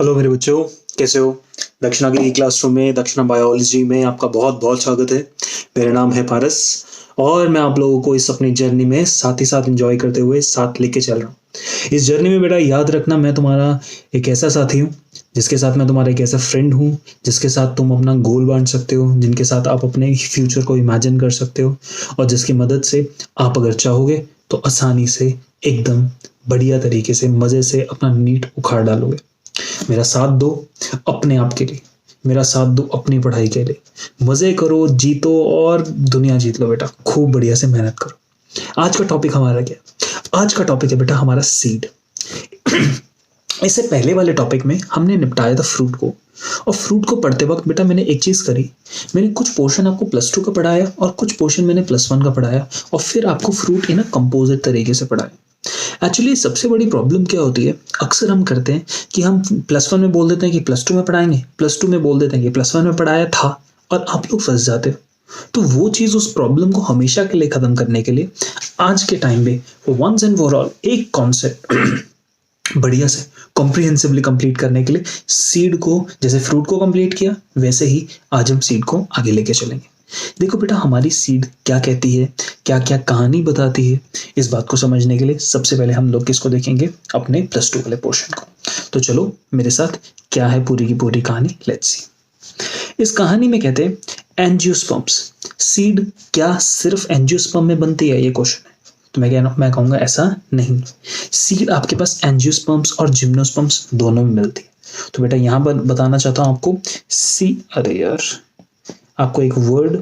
Hello मेरे बच्चों, कैसे हो? दक्षिणा की क्लासरूम में, दक्षिणा बायोलॉजी में आपका बहुत बहुत स्वागत है। मेरा नाम है पारस और मैं आप लोगों को इस अपनी जर्नी में साथ ही साथ एंजॉय करते हुए साथ लेके चल रहा हूँ। इस जर्नी में बेटा याद रखना, मैं तुम्हारा एक ऐसा साथी हूँ जिसके साथ मैं तुम्हारा एक ऐसा फ्रेंड हूँ जिसके साथ तुम अपना गोल बांट सकते हो, जिनके साथ आप अपने फ्यूचर को इमेजिन कर सकते हो और जिसकी मदद से आप अगर चाहोगे तो आसानी से एकदम बढ़िया तरीके से मजे से अपना नीट उखाड़ डालोगे। मेरा साथ दो अपने आप के लिए, मेरा साथ दो अपनी पढ़ाई के लिए। मजे करो, जीतो और दुनिया जीत लो बेटा। खूब बढ़िया से मेहनत करो। आज का टॉपिक हमारा क्या है? आज का टॉपिक है बेटा हमारा सीड। इससे पहले वाले टॉपिक में हमने निपटाया था फ्रूट को, और फ्रूट को पढ़ते वक्त बेटा मैंने एक चीज करी, मैंने कुछ पोर्शन आपको +2 का पढ़ाया और कुछ पोर्शन मैंने +1 का पढ़ाया और फिर आपको फ्रूट इन कंपोजिट तरीके से पढ़ाया। एक्चुअली सबसे बड़ी प्रॉब्लम क्या होती है, अक्सर हम करते हैं कि हम +1 में बोल देते हैं कि +2 में पढ़ाएंगे, +2 में बोल देते हैं कि +1 में पढ़ाया था, और आप लोग फंस जाते हो। तो वो चीज, उस प्रॉब्लम को हमेशा के लिए खत्म करने के लिए आज के टाइम में वंस एंड फॉर ऑल एक कॉन्सेप्ट बढ़िया से कॉम्प्रिहेंसिवली कंप्लीट करने के लिए सीड को, जैसे फ्रूट को कंप्लीट किया वैसे ही आज हम सीड को आगे लेके चलेंगे। देखो बेटा, हमारी सीड क्या कहती है, क्या क्या कहानी बताती है, इस बात को समझने के लिए सबसे पहले हम लोग किसको देखेंगे, अपने +2 वाले पोर्शन को। तो चलो मेरे साथ, क्या है पूरी की पूरी कहानी, लेट्स सी। इस कहानी में कहते हैं एंजियोस्पर्म्स। सीड क्या सिर्फ एंजियोस्पर्म में बनती है, ये क्वेश्चन है। तो मैं कहूंगा ऐसा नहीं। सीड आपके पास एंजियोस्पर्म्स और जिम्नोस्पर्म्स दोनों में मिलती है। तो बेटा यहां पर बताना चाहता हूं आपको, अरे यार, आपको एक वर्ड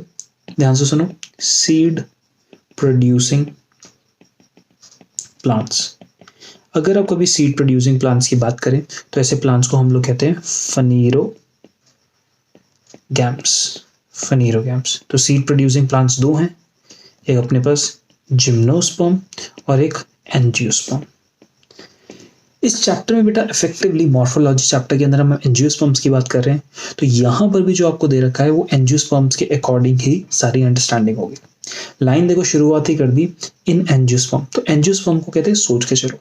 ध्यान से सुनो, सीड प्रोड्यूसिंग प्लांट्स। अगर आप कभी सीड प्रोड्यूसिंग प्लांट्स की बात करें तो ऐसे प्लांट्स को हम लोग कहते हैं फनीरोगैम्स। तो सीड प्रोड्यूसिंग प्लांट्स दो हैं, एक अपने पास जिम्नोस्पर्म और एक एंजियोस्पर्म। इस चैप्टर में बेटा इफेक्टिवली मॉर्फोलॉजी चैप्टर के अंदर हम एंजियोस्पर्म्स की बात कर रहे हैं, तो यहां पर भी जो आपको दे रखा है वो एंजियोस्पर्म्स के अकॉर्डिंग ही सारी अंडरस्टैंडिंग होगी। लाइन देखो, शुरुआत ही कर दी इन एंजियोस्पर्म। तो एंजियोस्पर्म को कहते हैं, सोच के चलो,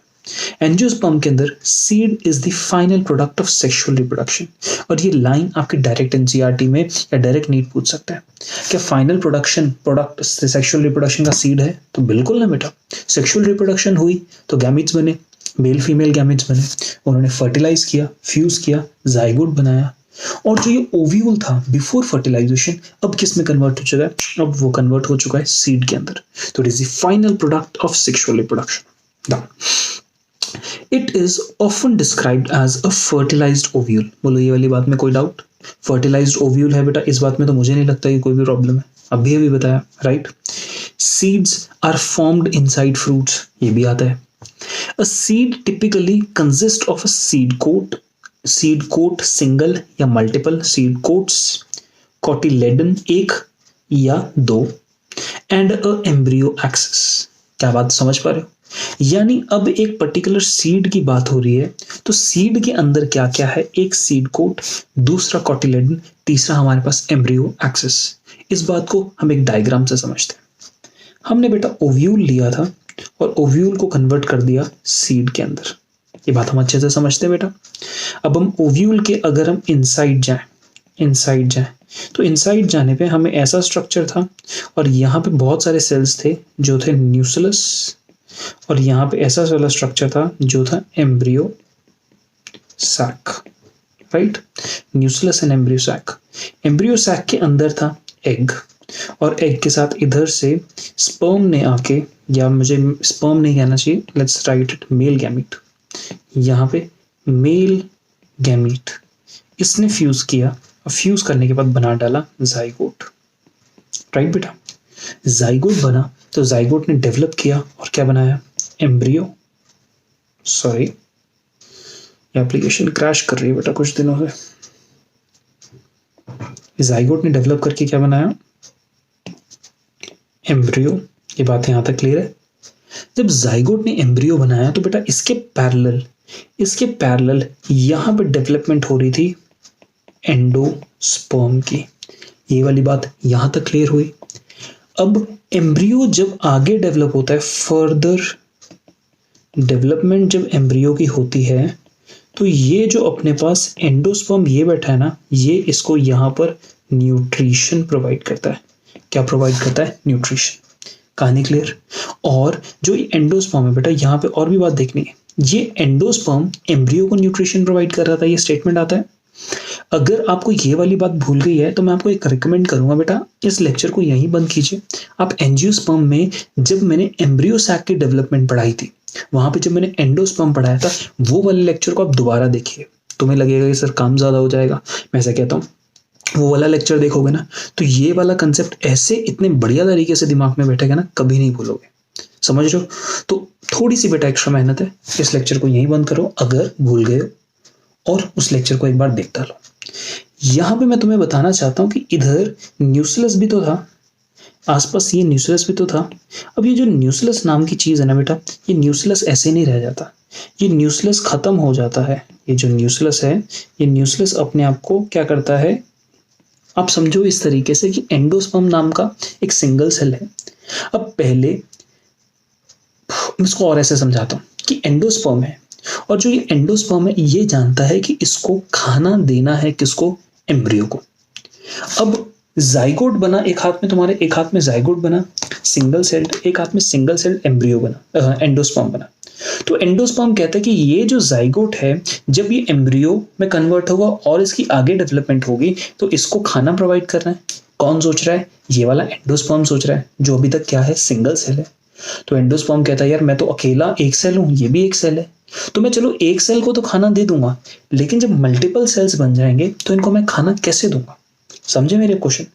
एंजियोस्पर्म के अंदर seed is the final product of sexual reproduction. और ये लाइन आपके डायरेक्ट एनसीईआरटी में या डायरेक्ट नीट पूछ सकता है, क्या फाइनल प्रोडक्ट सेक्सुअल रिप्रोडक्शन का सीड है? तो बिल्कुल ना बेटा। सेक्सुअल रिप्रोडक्शन हुई तो गैमीट्स बने, मेल फीमेल गैमेट्स बने, उन्होंने फर्टिलाइज किया, फ्यूज किया, जाइगोट बनाया, और जो ये ओव्यूल था बिफोर फर्टिलाइजेशन अब किस में कन्वर्ट हो चुका है? अब वो कन्वर्ट हो चुका है सीड के अंदर। तो it is the final product of sexual reproduction. It is often described as a fertilized ovule. बोलो ये वाली बात में कोई डाउट? फर्टिलाइज्ड ओव्यूल है बेटा, इस बात में तो मुझे नहीं लगता कि कोई भी प्रॉब्लम है, अभी बताया, right. Seeds are formed inside fruits, ये भी आता है। A seed typically consists of a seed coat single या multiple seed coats, cotyledon एक या दो, and a embryo axis। क्या बात समझ पा रहे हो? यानी अब एक पर्टिकुलर सीड की बात हो रही है, तो सीड के अंदर क्या क्या है? एक सीड कोट, दूसरा कॉटिलेडन, तीसरा हमारे पास एम्ब्रियो एक्सिस। इस बात को हम एक डायग्राम से समझते हैं। हमने बेटा ओव्यूल लिया था और ओव्यूल को कन्वर्ट कर दिया सीड के अंदर, ये बात हम अच्छे से समझते हैं बेटा। अब हम ओव्यूल के अगर हम इनसाइड जाएं तो इनसाइड जाने पे हमें ऐसा स्ट्रक्चर था, और यहाँ पे बहुत सारे सेल्स थे जो थे न्यूक्लियस, और यहाँ पे ऐसा वाला स्ट्रक्चर था जो था embryo sac, right. Nucleus and embryo sac. Embryo sac के अंदर था एग, और एग के साथ इधर से स्पर्म ने आके, या मुझे स्पर्म नहीं कहना चाहिए, let's write it male gamete, यहाँ पे मेल गैमीट इसने फ्यूज किया, और फ्यूज करने के बाद बना डाला जाइगोट, राइट बेटा। जाइगोट बना तो जाइगोट ने डेवलप किया और क्या बनाया? एम्ब्रियो। सॉरी, एप्लीकेशन क्रैश कर रही है बेटा कुछ दिनों से। जाइगोट ने डेवलप करके क्या बनाया? एम्ब्रियो। ये बात यहां तक क्लियर है? जब जाइगोट ने एम्ब्रियो बनाया तो बेटा इसके पैरेलल यहां पे डेवलपमेंट हो रही थी एंडोस्पर्म की। ये वाली बात यहां तक क्लियर हुई। अब एम्ब्रियो जब आगे डेवलप होता है, फर्दर डेवलपमेंट जब एम्ब्रियो की होती है, तो ये जो अपने पास एंडोस्पर्म ये बैठा है ना, ये इसको यहाँ पर न्यूट्रिशन प्रोवाइड करता है। क्या प्रोवाइड करता है? न्यूट्रिशन। कहानी क्लियर? और जो एंडोस्पर्म है बेटा, यहाँ पे और भी बात देखनी है, ये एंडोस्पर्म एम्ब्रियो को न्यूट्रिशन प्रोवाइड कर रहा था, ये स्टेटमेंट आता है। अगर आपको ये वाली बात भूल गई है तो मैं आपको एक रिकमेंड करूंगा बेटा, इस लेक्चर को यहीं बंद कीजिए। आप एंजियोस्पर्म में जब मैंने एम्ब्रियो सैक की डेवलपमेंट पढ़ाई थी, वहां पे जब मैंने एंडोस्पर्म पढ़ाया था, वो वाले लेक्चर को आप दोबारा देखिए। तुम्हें लगेगा कि सर काम ज्यादा हो जाएगा, मैं ऐसा कहता हूँ, वो वाला लेक्चर देखोगे ना तो ये वाला कंसेप्ट ऐसे इतने बढ़िया तरीके से दिमाग में बैठेगा ना, कभी नहीं भूलोगे। समझ रहे हो? तो थोड़ी सी बेटा एक्स्ट्रा मेहनत है, इस लेक्चर को यहीं बंद करो अगर भूल गए हो, और उस लेक्चर को एक बार देखता लो। यहां पे मैं तुम्हें बताना चाहता हूं कि इधर न्यूक्लियस भी तो था, आसपास ये न्यूक्लियस भी तो था। अब ये जो न्यूक्लियस नाम की चीज है ना बेटा, ये न्यूक्लियस ऐसे नहीं रह जाता, ये न्यूक्लियस खत्म हो जाता है। ये जो न्यूक्लियस है, ये न्यूक्लियस अपने आप को क्या करता है, आप समझो इस तरीके से कि एंडोस्पर्म नाम का एक सिंगल सेल है। अब पहले इसको और ऐसे समझाता हूं कि एंडोस्पर्म है, और जो ये एंडोस्पर्म है ये जानता है कि इसको खाना देना है किसको? एम्ब्रियो को। अब जाइगोट बना, एक हाथ में तुम्हारे, एक हाथ में जाइगोट बना सिंगल सेल्ड, एक हाथ में सिंगल सेल्ड एम्ब्रियो बना, एंडोस्पर्म बना। तो एंडोस्पर्म कहता है कि ये जो जाइगोट है, जब ये एम्ब्रियो में कन्वर्ट होगा और इसकी आगे डेवलपमेंट होगी तो इसको खाना प्रोवाइड करना है। कौन सोच रहा है? ये वाला एंडोस्पर्म सोच रहा है, जो अभी तक क्या है? सिंगल सेल है। तो एंडोस्पर्म कहता है यार मैं तो अकेला एक सेल हूं, ये भी एक सेल है, तो मैं चलो एक सेल को तो खाना दे दूंगा, लेकिन जब मल्टीपल सेल्स बन जाएंगे तो इनको मैं खाना कैसे दूंगा? समझे मेरे क्वेश्चन?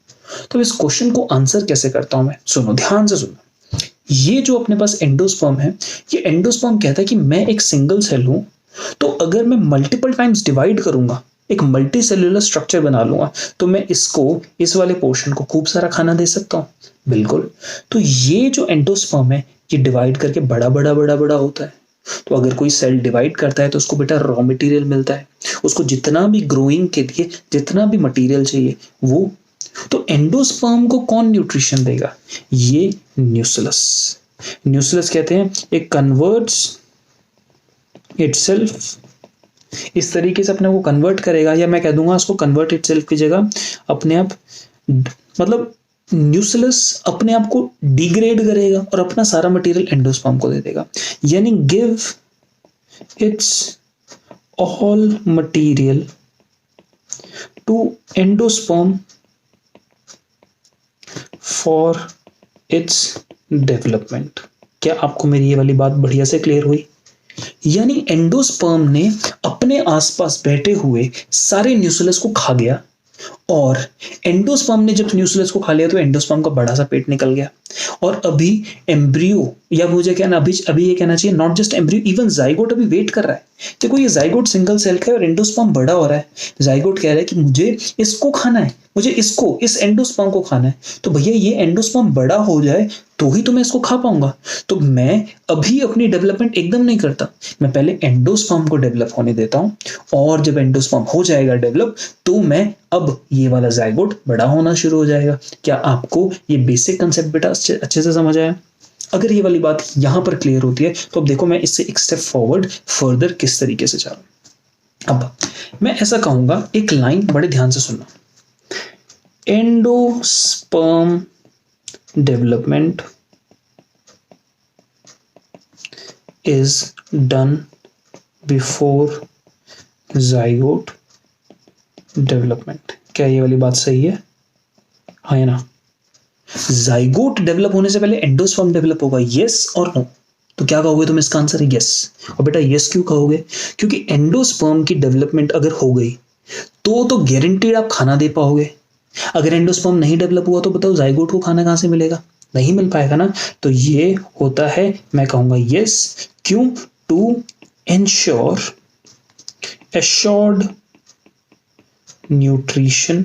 तो इस क्वेश्चन को आंसर कैसे करता हूं मैं? सुनो, ध्यान से सुनो। ये जो अपने पास एंडोस्पर्म है, ये एंडोस्पर्म कहता है कि मैं एक सिंगल सेल हूं, तो अगर मैं मल्टीपल टाइम्स डिवाइड करूंगा, एक मल्टी सेल्यूलर स्ट्रक्चर बना लूंगा, तो मैं इसको, इस वाले पोर्शन को खूब सारा खाना दे सकता हूं। बिल्कुल। तो ये जो एंडोस्पर्म है, ये डिवाइड करके बड़ा बड़ा बड़ा बड़ा होता है। तो अगर कोई सेल डिवाइड करता है तो उसको बेटा रॉ मटेरियल मिलता है, उसको जितना भी ग्रोइंग के लिए जितना भी मटेरियल चाहिए वो। तो एंडोस्पर्म को कौन न्यूट्रिशन देगा? ये न्यूक्लियस। न्यूक्लियस कहते हैं इट कन्वर्ट्स इटसेल्फ, इस तरीके से अपने को कन्वर्ट करेगा, या मैं कह दूंगा उसको कन्वर्ट इटसेल्फ की जगह अपने आप, मतलब न्यूक्लियस अपने आप को डिग्रेड करेगा और अपना सारा मटेरियल एंडोस्पर्म को दे देगा, यानी give its all material to endosperm for its development. क्या आपको मेरी ये वाली बात बढ़िया से क्लियर हुई? यानी एंडोस्पर्म ने अपने आसपास बैठे हुए सारे न्यूक्लियस को खा गया, और एंडोस्पर्म ने जब न्यूक्लियस को खा लिया तो एंडोस्पर्म का बड़ा सा पेट निकल गया, और अभी एम्ब्रियो, या मुझे कहना अभी ये कहना चाहिए not just embryo, even zygote अभी वेट कर रहा है। देखो ये जाइगोट सिंगल सेल का है और एंडोस्पर्म बड़ा हो रहा है। जाइगोट कह रहा है कि मुझे इसको खाना है, मुझे इसको, इस एंडोस्पर्म को खाना है। तो भैया ये एंडोस्पर्म बड़ा हो जाए तो ही तो मैं इसको खा पाऊंगा। तो मैं अभी अपनी डेवलपमेंट एकदम नहीं करता, मैं पहले एंडोस्पर्म को डेवलप होने देता हूं, और जब एंडोस्पर्म हो जाएगा डेवलप तो मैं अब ये वाला जाइगोट बड़ा होना शुरू हो जाएगा। क्या आपको ये बेसिक कंसेप्ट बेटा अच्छे से समझ आया? अगर ये वाली बात यहां पर क्लियर होती है तो अब देखो मैं इससे एक स्टेप फॉरवर्ड फर्दर किस तरीके से चलूं। अब मैं ऐसा कहूंगा, एक लाइन बड़े ध्यान से सुनना, endosperm development is done before zygote development। क्या ये वाली बात सही है? हाँ या ना? जाइगोट डेवलप होने से पहले एंडोस्पर्म डेवलप होगा, यस और नो? तो क्या कहोगे तुम इसका आंसर? यस। और बेटा यस क्यों कहोगे? क्योंकि एंडोस्पर्म की डेवलपमेंट अगर हो गई तो गारंटीड आप खाना दे पाओगे। अगर एंडोस्पर्म नहीं डेवलप हुआ तो बताओ जाइगोट को खाना कहां से मिलेगा? नहीं मिल पाएगा ना। तो ये होता है, मैं कहूंगा यस। क्यों? To ensure assured nutrition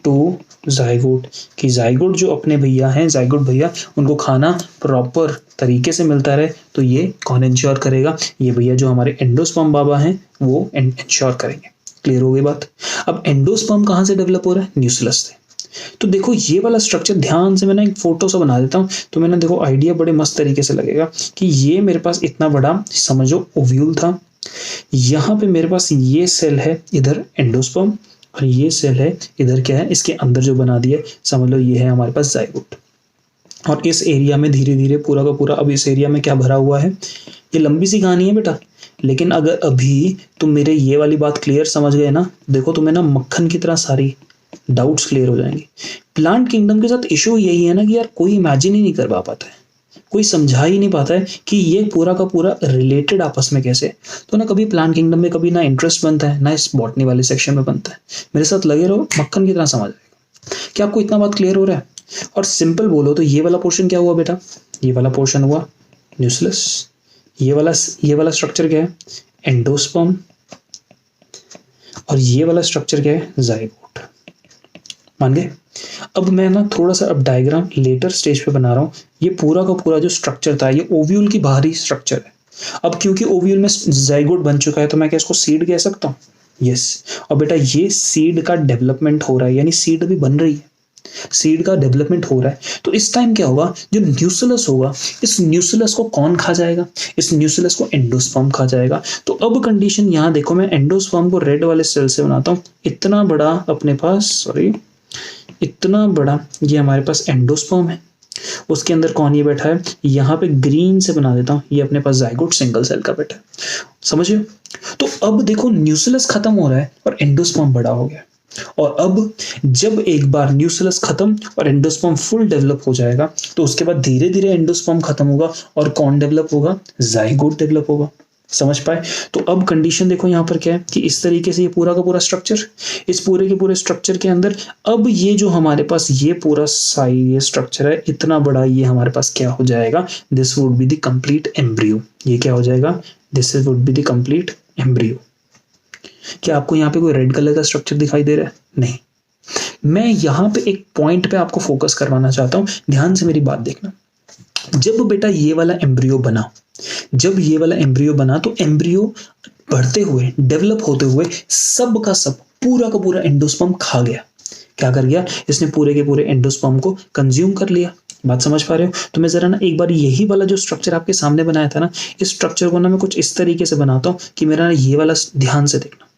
to zygote, कि जाइगोट जो अपने भैया हैं, जाइगोट भैया, उनको खाना प्रॉपर तरीके से मिलता रहे। तो ये कौन इंश्योर करेगा? ये भैया जो हमारे एंडोस्पर्म बाबा हैं वो इंश्योर करेंगे। क्लियर हो गई बात? अब एंडोस्पर्म कहां से डेवलप हो रहा है? न्यूक्लियस से। तो देखो ये वाला स्ट्रक्चर, ध्यान से मैं ना एक फोटो सा बना देता हूँ तो मैंने देखो आइडिया बड़े मस्त तरीके से लगेगा कि ये मेरे पास इतना बड़ा समझो ओव्यूल था, यहाँ पे मेरे पास ये सेल है इधर एंडोस्पर्म, और ये सेल है इधर क्या है इसके अंदर जो बना दिया समझ लो ये है हमारे पास जाइगोट। और इस एरिया में धीरे धीरे पूरा का पूरा अब इस एरिया में क्या भरा हुआ है, ये लंबी सी कहानी है बेटा, लेकिन अगर अभी तुम मेरे ये वाली बात क्लियर समझ गए ना, देखो तुम्हें ना मक्खन की तरह सारी डाउट्स क्लियर हो जाएंगे। प्लांट किंगडम के साथ इशू यही है ना कि यार कोई इमेजिन ही नहीं कर पाता है, कोई समझा ही नहीं पाता है कि ये पूरा का पूरा रिलेटेड आपस में कैसे। तो ना कभी प्लांट किंगडम में कभी ना इंटरेस्ट बनता है ना इस बॉटनी वाले सेक्शन में बनता है। मेरे साथ लगे रहो, मक्खन की तरह समझ आएगा। क्या आपको इतना बात क्लियर हो रहा है? और सिंपल बोलो तो ये वाला पोर्शन क्या हुआ बेटा, ये वाला पोर्शन हुआ न्यूक्लियस, ये वाला स्ट्रक्चर क्या है एंडोस्पर्म, और ये वाला स्ट्रक्चर क्या है जाइगोट। मान गए? अब मैं ना थोड़ा सा अब डायग्राम लेटर स्टेज पे बना रहा हूँ। ये पूरा का पूरा जो स्ट्रक्चर था ये ओव्यूल की बाहरी स्ट्रक्चर है। अब क्योंकि ओव्यूल में जाइगोट बन चुका है तो मैं क्या इसको सीड कह सकता हूँ? यस। और बेटा ये सीड का डेवलपमेंट हो रहा है, यानी सीड अभी बन रही है, सीड का डेवलपमेंट हो रहा है। तो इस टाइम क्या होगा, जो न्यूक्लियस होगा इस न्यूक्लियस को कौन खा जाएगा, इस न्यूक्लियस को एंडोस्पर्म खा जाएगा। तो अब कंडीशन यहाँ देखो, मैं एंडोस्पर्म को रेड वाले सेल से बनाता हूँ, इतना बड़ा अपने पास, सॉरी इतना बड़ा ये हमारे पास एंडोस्पर्म है, उसके अंदर कौन ये बैठा है, यहाँ पे ग्रीन से बना देता हूँ, ये अपने पास जाइगोट सिंगल सेल का बैठा है। समझिए? तो अब देखो न्यूक्लियस खत्म हो रहा है और एंडोस्पर्म बड़ा हो गया। और अब जब एक बार न्यूक्लियस खत्म और एंडोस्पर्म फुल डेवलप हो जाएगा तो उसके बाद धीरे धीरे एंडोस्पर्म खत्म होगा और कौन डेवलप होगा, जाइगोट डेवलप होगा। समझ पाए? तो अब कंडीशन देखो यहाँ पर क्या है कि इस तरीके से ये पूरा का पूरा स्ट्रक्चर, इस पूरे के पूरे स्ट्रक्चर के अंदर अब ये जो हमारे पास ये पूरा साइज ये स्ट्रक्चर है इतना बड़ा, ये हमारे पास क्या हो जाएगा, this would be the complete embryo. ये क्या हो जाएगा, this would be the complete embryo. क्या आपको यहाँ पे कोई रेड कलर का स्ट्रक्चर दिखाई दे रहा है? नहीं। मैं यहाँ पे एक पॉइंट पे आपको फोकस करवाना चाहता हूँ, ध्यान से मेरी बात देखना। जब बेटा ये वाला एम्ब्रियो बना, जब ये वाला एम्ब्रियो बना तो एम्ब्रियो बढ़ते हुए डेवलप होते हुए सब का सब पूरा का पूरा एंडोस्पर्म खा गया। क्या कर गया, इसने पूरे के पूरे एंडोस्पर्म को कंज्यूम कर लिया। बात समझ पा रहे हो? तो मैं जरा ना एक बार यही वाला जो स्ट्रक्चर आपके सामने बनाया था ना, इस स्ट्रक्चर को ना मैं कुछ इस तरीके से बनाता हूँ कि मेरा ये वाला ध्यान से देखना।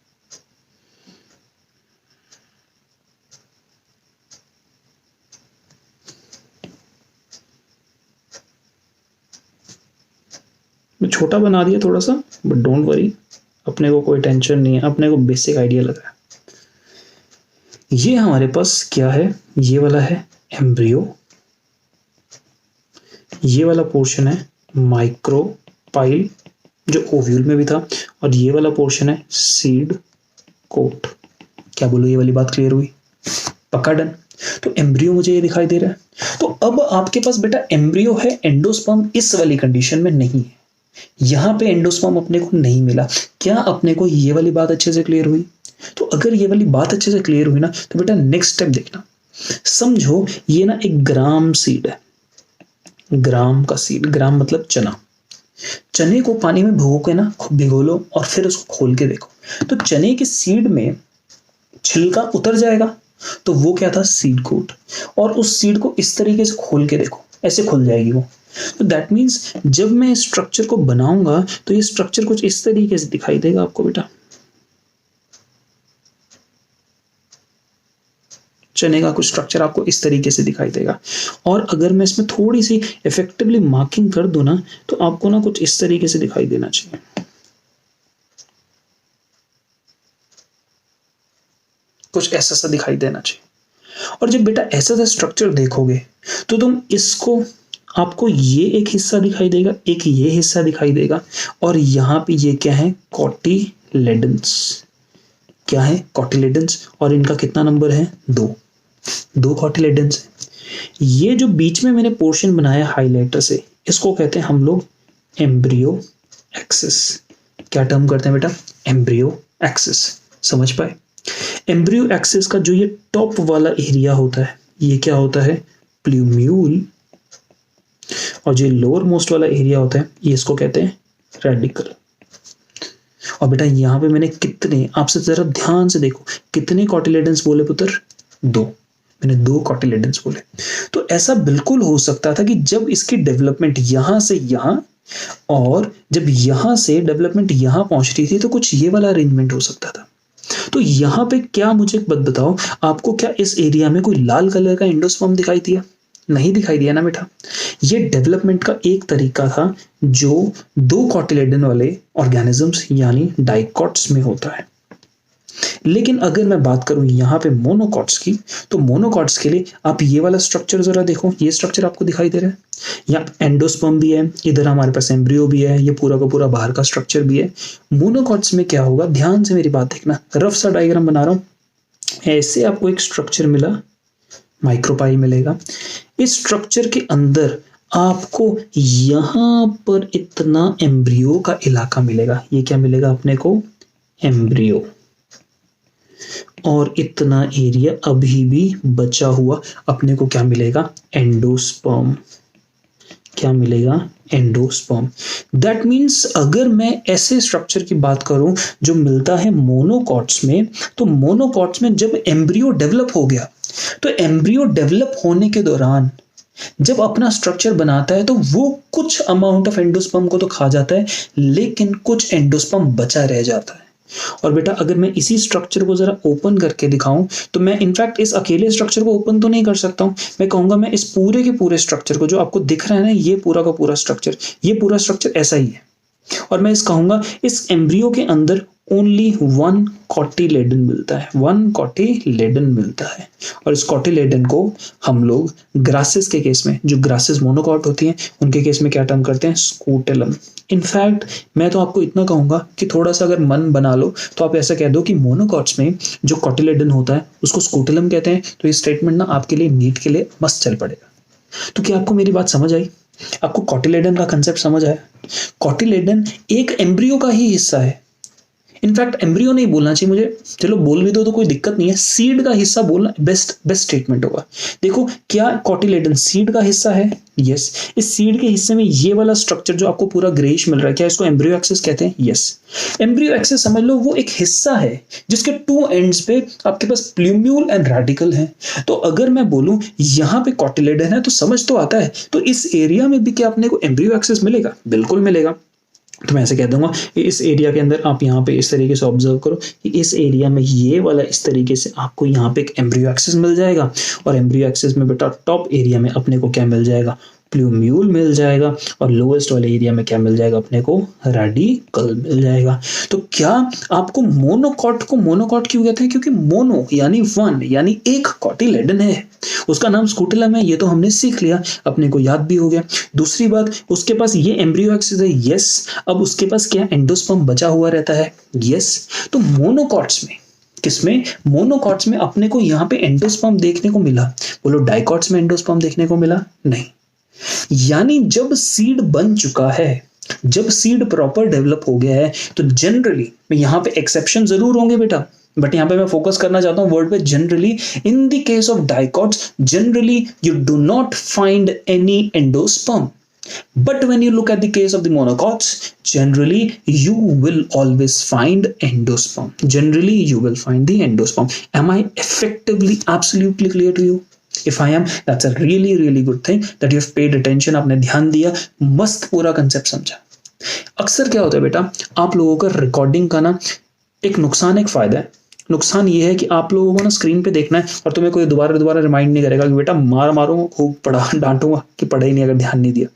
मैं छोटा बना दिया थोड़ा सा, बट डोंट वरी, अपने को कोई टेंशन नहीं है, अपने को बेसिक आइडिया लगा है। ये हमारे पास क्या है, ये वाला है एम्ब्रियो, ये वाला पोर्शन है माइक्रोपाइल जो ओव्यूल में भी था, और ये वाला पोर्शन है सीड कोट। क्या बोलो, ये वाली बात क्लियर हुई? पक्का डन? तो एम्ब्रियो मुझे ये दिखाई दे रहा है। तो अब आपके पास बेटा एम्ब्रियो है, एंडोस्पर्म इस वाली कंडीशन में नहीं है, यहां पे एंडोस्पर्म अपने को नहीं मिला। क्या अपने को ये वाली बात अच्छे से क्लियर हुई? तो अगर ये वाली बात अच्छे से क्लियर हुई ना तो बेटा नेक्स्ट स्टेप देखना। समझो ये ना एक ग्राम सीड है, ग्राम का सीड, ग्राम मतलब चना। चने को पानी में भिगो के ना भिगो लो और फिर उसको खोल के देखो, तो चने के सीड में छिलका उतर जाएगा, तो वो क्या था, सीड कोट। और उस सीड को इस तरीके से खोल के देखो, ऐसे खुल जाएगी वो। तो दैट मीन्स जब मैं स्ट्रक्चर को बनाऊंगा तो ये स्ट्रक्चर कुछ इस तरीके से दिखाई देगा आपको बेटा। चने का कुछ स्ट्रक्चर आपको इस तरीके से दिखाई देगा। और अगर मैं इसमें थोड़ी सी इफेक्टिवली मार्किंग कर दूं ना तो आपको ना कुछ इस तरीके से दिखाई देना चाहिए। कुछ ऐसा सा दिखाई देना चाहिए। और जब बेटा ऐसा सा स्ट्रक्चर देखोगे तो तुम इसको, आपको ये एक हिस्सा दिखाई देगा, एक ये हिस्सा दिखाई देगा, और यहाँ पे ये क्या है, कॉटिलेडन्स। क्या है, कॉटिलेडन्स। और इनका कितना नंबर है, दो कॉटिलेडन्स है। ये जो बीच में मैंने पोर्शन बनाया हाइलाइटर से, इसको कहते हैं हम लोग एम्ब्रियो एक्सिस। क्या टर्म करते हैं बेटा, एम्ब्रियो एक्सिस। समझ पाए? एम्ब्रियो एक्सिस का जो ये टॉप वाला एरिया होता है ये क्या होता है, प्लूम्यूल। और जो लोअर मोस्ट वाला एरिया होता है ये इसको कहते हैं रेडिकल। और बेटा यहाँ पे मैंने कितने, आपसे जरा ध्यान से देखो, कितने कॉटिलेडन्स बोले पुत्र, 2। मैंने 2 कॉटिलेडन्स बोले। तो ऐसा बिल्कुल हो सकता था कि जब इसकी डेवलपमेंट यहां से यहां और जब यहां से डेवलपमेंट यहां पहुंच रही थी तो कुछ ये वाला अरेंजमेंट हो सकता था। तो यहां पे क्या, मुझे एक बात बताओ, आपको क्या इस एरिया में कोई लाल कलर का एंडोस्पर्म दिखाई दिया? नहीं दिखाई दिया ना बेटा। ये डेवलपमेंट का एक तरीका था जो 2 कॉटिलेडन वाले ऑर्गेनिजम्स यानी डाइकॉट्स में होता है। लेकिन अगर मैं बात करूं यहाँ पे मोनोकॉट्स की, तो मोनोकॉट्स के लिए आप ये वाला स्ट्रक्चर जरा देखो, ये स्ट्रक्चर आपको दिखाई दे रहा है। यहाँ एंडोस्पर्म भी है, इधर हमारे पास एम्ब्रियो भी है, ये पूरा का पूरा बाहर का स्ट्रक्चर भी है। मोनोकॉट्स में क्या होगा, ध्यान से मेरी बात देखना, रफ सा डायग्राम बना रहा हूं। ऐसे आपको एक स्ट्रक्चर मिला, माइक्रोपाइल मिलेगा। इस स्ट्रक्चर के अंदर आपको यहां पर इतना एम्ब्रियो का इलाका मिलेगा। ये क्या मिलेगा अपने को? एम्ब्रियो। और इतना एरिया अभी भी बचा हुआ अपने को क्या मिलेगा? एंडोस्पर्म। क्या मिलेगा? एंडोस्पर्म। दैट मीन्स अगर मैं ऐसे स्ट्रक्चर की बात करूं जो मिलता है मोनोकॉट्स में, तो मोनोकॉट्स में जब एम्ब्रियो डेवलप हो गया, तो एम्ब्रियो डेवलप होने के दौरान जब अपना स्ट्रक्चर बनाता है तो वो कुछ अमाउंट ऑफ एंडोस्पर्म को तो खा जाता है, लेकिन कुछ एंडोस्पर्म बचा रह जाता है। और बेटा अगर मैं इसी स्ट्रक्चर को जरा ओपन करके दिखाऊं, तो मैं इनफैक्ट इस अकेले स्ट्रक्चर को ओपन तो नहीं कर सकता हूं। मैं कहूंगा मैं इस पूरे के पूरे स्ट्रक्चर को, जो आपको दिख रहा है ना, ये पूरा का पूरा स्ट्रक्चर, ये पूरा स्ट्रक्चर ऐसा ही है, और मैं इस कहूंगा इस एम्ब्रियो के अंदर ओनली 1 कॉटिलेडन मिलता है, 1 कॉटिलेडन मिलता है। और इस कॉटिलेडन को हम लोग ग्रासेस के केस में, जो ग्रासेस मोनोकॉट होती हैं, उनके केस में क्या टर्म करते हैं? स्कूटेलम। इनफैक्ट मैं तो आपको इतना कहूंगा कि थोड़ा सा अगर मन बना लो तो आप ऐसा कह दो कि मोनोकॉट्स में जो कॉटिलेडन होता है उसको स्कूटेलम कहते हैं। तो ये स्टेटमेंट ना आपके लिए, नीट के लिए मस्त चल पड़ेगा। तो क्या आपको मेरी बात समझ आई? आपको कॉटिलेडन का कंसेप्ट समझ आया? कॉटिलेडन एक एम्ब्रियो का ही हिस्सा है। इनफैक्ट एम्ब्रियो नहीं बोलना चाहिए मुझे, चलो बोल भी दो तो कोई दिक्कत नहीं है, सीड का हिस्सा बोलना बेस्ट स्टेटमेंट होगा। देखो क्या कॉटिलेडन सीड का हिस्सा है? यस। इस सीड के हिस्से में ये वाला स्ट्रक्चर जो आपको पूरा ग्रेइश मिल रहा है, क्या इसको एम्ब्रियो एक्सिस कहते हैं? यस। एम्ब्रियो एक्सिस समझ लो वो एक हिस्सा है जिसके 2 एंड्स पे आपके पास प्लूम्यूल एंड रेडिकल है। तो अगर मैं बोलूं यहाँ पे कॉटिलेडन है तो समझ तो आता है, तो इस एरिया में भी क्या अपने को एम्ब्रियो एक्सिस मिलेगा? बिल्कुल मिलेगा। तो मैं ऐसे कह दूंगा कि इस एरिया के अंदर आप यहाँ पे इस तरीके से ऑब्जर्व करो कि इस एरिया में ये वाला इस तरीके से आपको यहाँ पे एक एम्ब्रियो एक्सिस मिल जाएगा, और एम्ब्रियो एक्सिस में बेटा टॉप एरिया में अपने को क्या मिल जाएगा? प्लूम्यूल मिल जाएगा, और लोएस्ट वाले एरिया में क्या मिल जाएगा अपने को? रेडिकल मिल जाएगा। तो क्या आपको मोनोकॉट को मोनोकॉट क्यों कहते हैं? क्योंकि मोनो यानी 1 यानी एक कॉटिलेडन है, उसका नाम स्कूटेलम है। ये तो हमने सीख लिया, अपने को याद भी हो गया। दूसरी बात, उसके पास ये एम्ब्रियो एक्सिस है, यस। अब उसके पास क्या एंडोस्पर्म बचा हुआ रहता है? यस। तो मोनोकॉट्स में, किसमें? मोनोकॉट्स में अपने को यहाँ पे एंडोस्पर्म देखने को मिला। बोलो डाइकॉट्स में एंडोस्पर्म देखने को मिला? नहीं। यानी जब सीड बन चुका है, जब सीड प्रॉपर डेवलप हो गया है, तो जनरली यहाँ पे एक्सेप्शन जरूर होंगे बेटा, बट यहाँ पे मैं फोकस करना चाहता हूँ वर्ड पे generally. In the case of dicots generally you do not find any endosperm, but when you look at the case of the monocots, generally you will always find endosperm. Generally you will find the endosperm. Am I effectively absolutely clear to you? If I am, that's a really really good thing that you have paid attention. आपने ध्यान दिया, मस्त पूरा concept समझा। अक्सर क्या होता है बेटा, आप लोगों का रिकॉर्डिंग का ना एक नुकसान एक फायदा है। नुकसान ये है कि आप लोगों को ना स्क्रीन पे देखना है और तुम्हें कोई दोबारा रिमाइंड नहीं करेगा कि बेटा मारूंगा, खूब पढ़ा, डांटूंगा कि पढ़ा ही नहीं अगर ध्यान नहीं दिया।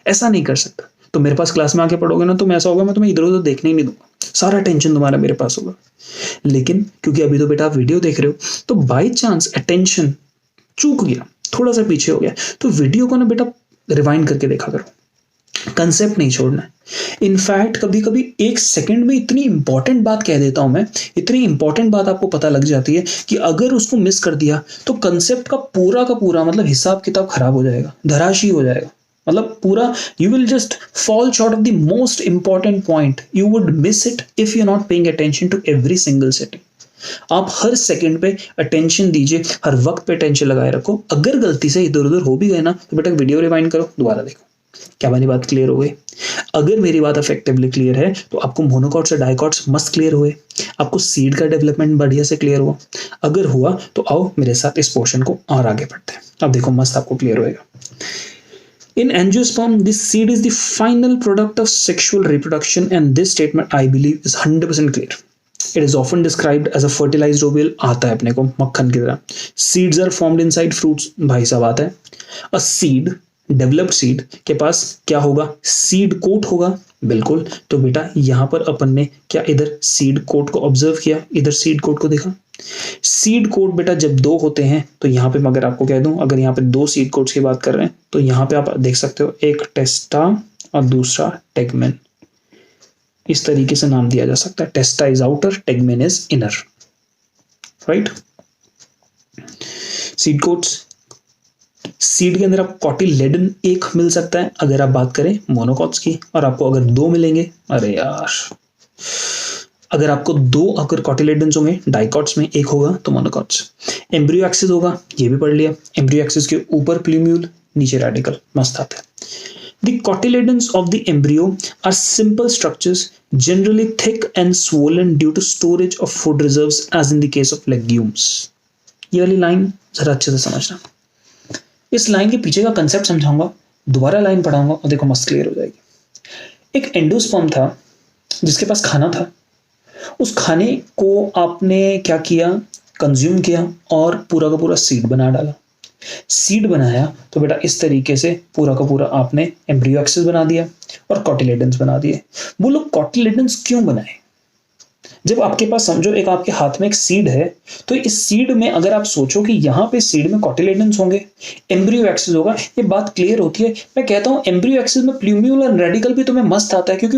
ऐसा नहीं कर सकता। तो मेरे पास क्लास में आके पढ़ोगे ना, तो ऐसा होगा मैं तुम्हें इधर उधर देखने ही नहीं दूंगा, सारा टेंशन तुम्हारा मेरे पास होगा। लेकिन क्योंकि अभी तो बेटा आप वीडियो देख रहे हो, तो बाई चांस अटेंशन चूक गया, थोड़ा सा पीछे हो गया, तो वीडियो को ना बेटा रिवाइंड करके देखा करो, कंसेप्ट नहीं छोड़ना है। इनफैक्ट कभी कभी 1 सेकंड में इतनी इंपॉर्टेंट बात कह देता हूं मैं, इतनी इंपॉर्टेंट बात आपको पता लग जाती है कि अगर उसको मिस कर दिया तो कंसेप्ट का पूरा मतलब हिसाब किताब खराब हो जाएगा, धराशी हो जाएगा। मतलब पूरा you will just fall short of the most important point, you would miss it if you not paying attention to every single setting. आप हर सेकंड पे अटेंशन दीजिए, हर वक्त पे अटेंशन लगाए रखो। अगर गलती से इधर उधर हो भी गए ना, तो बेटा वीडियो रिवाइंड करो, दोबारा देखो। क्या मेरी बात क्लियर हो गई? अगर मेरी बात इफेक्टिवली क्लियर है तो आपको मोनोकॉट्स और डाइकॉट्स मस्त क्लियर हुए। आपको सीड का डेवलपमेंट बढ़िया से क्लियर हुआ? अगर हुआ तो आओ मेरे साथ इस पोर्शन को और आगे बढ़ते हैं। अब देखो मस्त आपको क्लियर होएगा। In angiosperm, this seed is the final product of sexual reproduction, and this statement, I believe, is 100% clear. It is often described as a fertilized ovule. आता है अपने को मक्खन की तरह। Seeds are formed inside fruits. भाई साहब आता है। A seed, developed seed के पास क्या होगा? Seed coat होगा। बिल्कुल। तो बेटा यहाँ पर अपन ने क्या इधर seed coat को ऑब्जर्व किया, इधर seed coat को देखा। सीड कोट बेटा जब दो होते हैं तो यहाँ पे मैं अगर आपको कह दूं, अगर यहाँ पे दो सीड कोट्स की बात कर रहे हैं तो यहाँ पे आप देख सकते हो, एक टेस्टा और दूसरा टेगमेन। इस तरीके से नाम दिया जा सकता है। Testa is outer, tegmen is inner, right. Seed coats, seed के अंदर आपको कॉटिलेडन एक मिल सकता है अगर आप बात करें मोनोकॉट्स की, और आपको अगर दो मिलेंगे, अरे यार अगर आपको दो अगर कॉटिलेडन्स होंगे डाइकॉट्स में, एक होगा तो मोनोकॉट्स। एम्ब्रियो एक्सिस होगा, ये भी पढ़ लिया। एम्ब्रियो एक्सिस के ऊपर प्लूम्यूल, नीचे रेडिकल, मस्त आता है। The cotyledons of the embryo are simple structures, generally thick and swollen due to storage of food reserves, as in the case of legumes. ये वाली लाइन जरा अच्छे से समझना। इस लाइन के पीछे का कंसेप्ट समझाऊंगा, दोबारा लाइन पढ़ाऊंगा और देखो मस्त क्लियर हो जाएगी। एक एंडोस्पर्म था जिसके पास खाना था, उस खाने को आपने क्या किया, कंज्यूम किया और पूरा का पूरा सीड बना डाला। सीड बनाया तो बेटा इस तरीके से पूरा का पूरा आपने एम्ब्रियो एक्सिस बना दिया और कॉटिलेडन्स बना दिए। बोलो कॉटिलेडन्स क्यों बनाए? जब आपके पास समझो एक आपके हाथ में एक सीड है, तो इस सीड में अगर आप सोचो कि यहाँ पे सीड में कॉटिलेडन्स होंगे, एम्ब्रियो एक्सिस होगा, ये बात क्लियर होती है। मैं कहता हूँ एम्ब्रियो एक्सिस में प्लूम्यूल और रेडिकल भी तुम्हें मस्त आता है, क्योंकि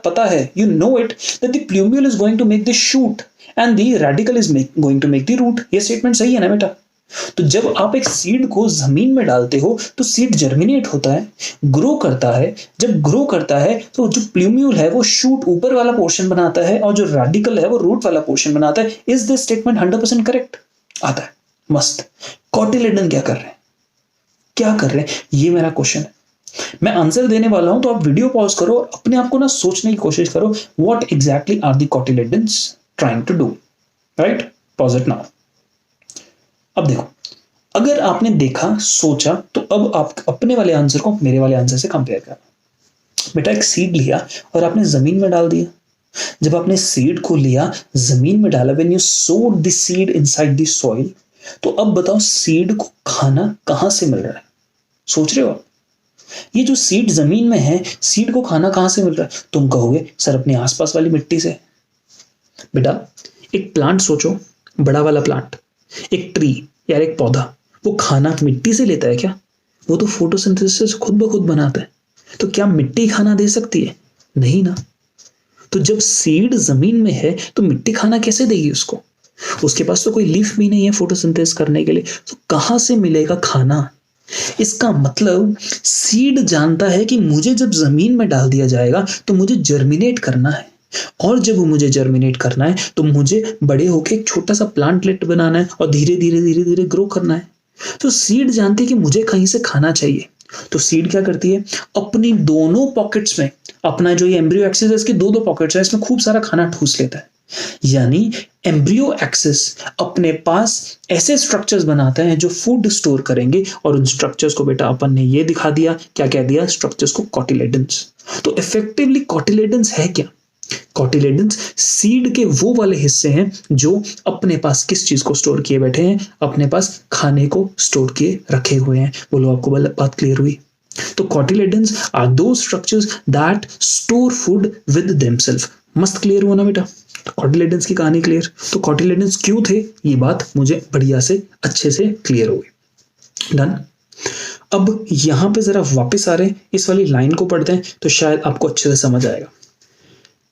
पता है, you know it that the plumule is going to make the shoot and the radicle is going to make the root. ये स्टेटमेंट सही है ना बेटा? तो जब आप एक सीड को जमीन में डालते हो तो सीड जर्मिनेट होता है, ग्रो करता है। जब ग्रो करता है तो जो प्लूम्यूल है वो शूट ऊपर वाला पोर्शन बनाता है और जो रेडिकल है वो रूट वाला पोर्शन बनाता है। Is this statement 100% correct? आता है, मस्त। कॉटिलेडन क्या कर रहे हैं, क्या कर रहे हैं, ये मेरा क्वेश्चन है। मैं आंसर देने वाला हूं तो आप वीडियो पॉज करो और अपने आप को ना सोचने की कोशिश करो, what exactly are the cotyledons trying to do, right? Pause it now. अब देखो, अगर आपने देखा, सोचा, तो अब आप अपने वाले आंसर को मेरे वाले आंसर से कंपेयर करना। बेटा एक सीड लिया और आपने जमीन में डाल दिया। जब आपने सीड को लिया, जमीन में डाला, व्हेन यू सोड the seed inside the soil, तो अब बताओ सीड को खाना कहां से मिल रहा है? सोच रहे हो आप? ये जो सीड जमीन में है, सीड को खाना कहां से मिल रहा है? तुम कहोगे सर अपने आसपास वाली मिट्टी से। बेटा एक प्लांट सोचो, बड़ा वाला प्लांट, एक ट्री या एक पौधा, वो खाना मिट्टी से लेता है क्या? वो तो फोटोसिंथेसिस खुद ब खुद बनाता है। तो क्या मिट्टी खाना दे सकती है? नहीं ना। तो जब सीड जमीन में है तो मिट्टी खाना कैसे देगी उसको? उसके पास तो कोई लीफ भी नहीं है फोटोसिंथेसिस करने के लिए, तो कहां से मिलेगा खाना? इसका मतलब सीड जानता है कि मुझे जब जमीन में डाल दिया जाएगा तो मुझे जर्मिनेट करना है, और जब मुझे जर्मिनेट करना है तो मुझे बड़े होके एक छोटा सा प्लांटलेट बनाना है और धीरे धीरे धीरे धीरे ग्रो करना है। तो सीड जानती है कि मुझे कहीं से खाना चाहिए। तो सीड क्या करती है, अपनी दोनों पॉकेट्स में, अपना जो ये एम्ब्रियो एक्सिस है इसके दो पॉकेट्स है, इसमें खूब सारा खाना ठूस लेता है। यानी एम्ब्रियो एक्सिस अपने पास ऐसे स्ट्रक्चर्स बनाते हैं जो फूड स्टोर करेंगे, और उन स्ट्रक्चर्स को बेटा अपन ने ये दिखा दिया, क्या कह दिया, स्ट्रक्चर्स को कॉटिलेडन्स। तो इफेक्टिवली कॉटिलेडन्स है क्या? कॉटिलेडन्स सीड के वो वाले हिस्से हैं जो अपने पास किस चीज को स्टोर किए बैठे हैं, अपने पास खाने को स्टोर किए रखे हुए हैं। बोलो आपको बात क्लियर हुई? तो कॉटिलेडन्स आर दो structures that store food with themselves. मस्त क्लियर हुआ ना बेटा? तो कॉटिलेडन्स की कहानी क्लियर। तो कॉटिलेडन्स क्यों थे, ये बात मुझे बढ़िया से अच्छे से क्लियर हो गई। डन। अब यहां पे जरा वापस आ रहे हैं, इस वाली लाइन को पढ़ते हैं तो शायद आपको अच्छे से समझ आएगा।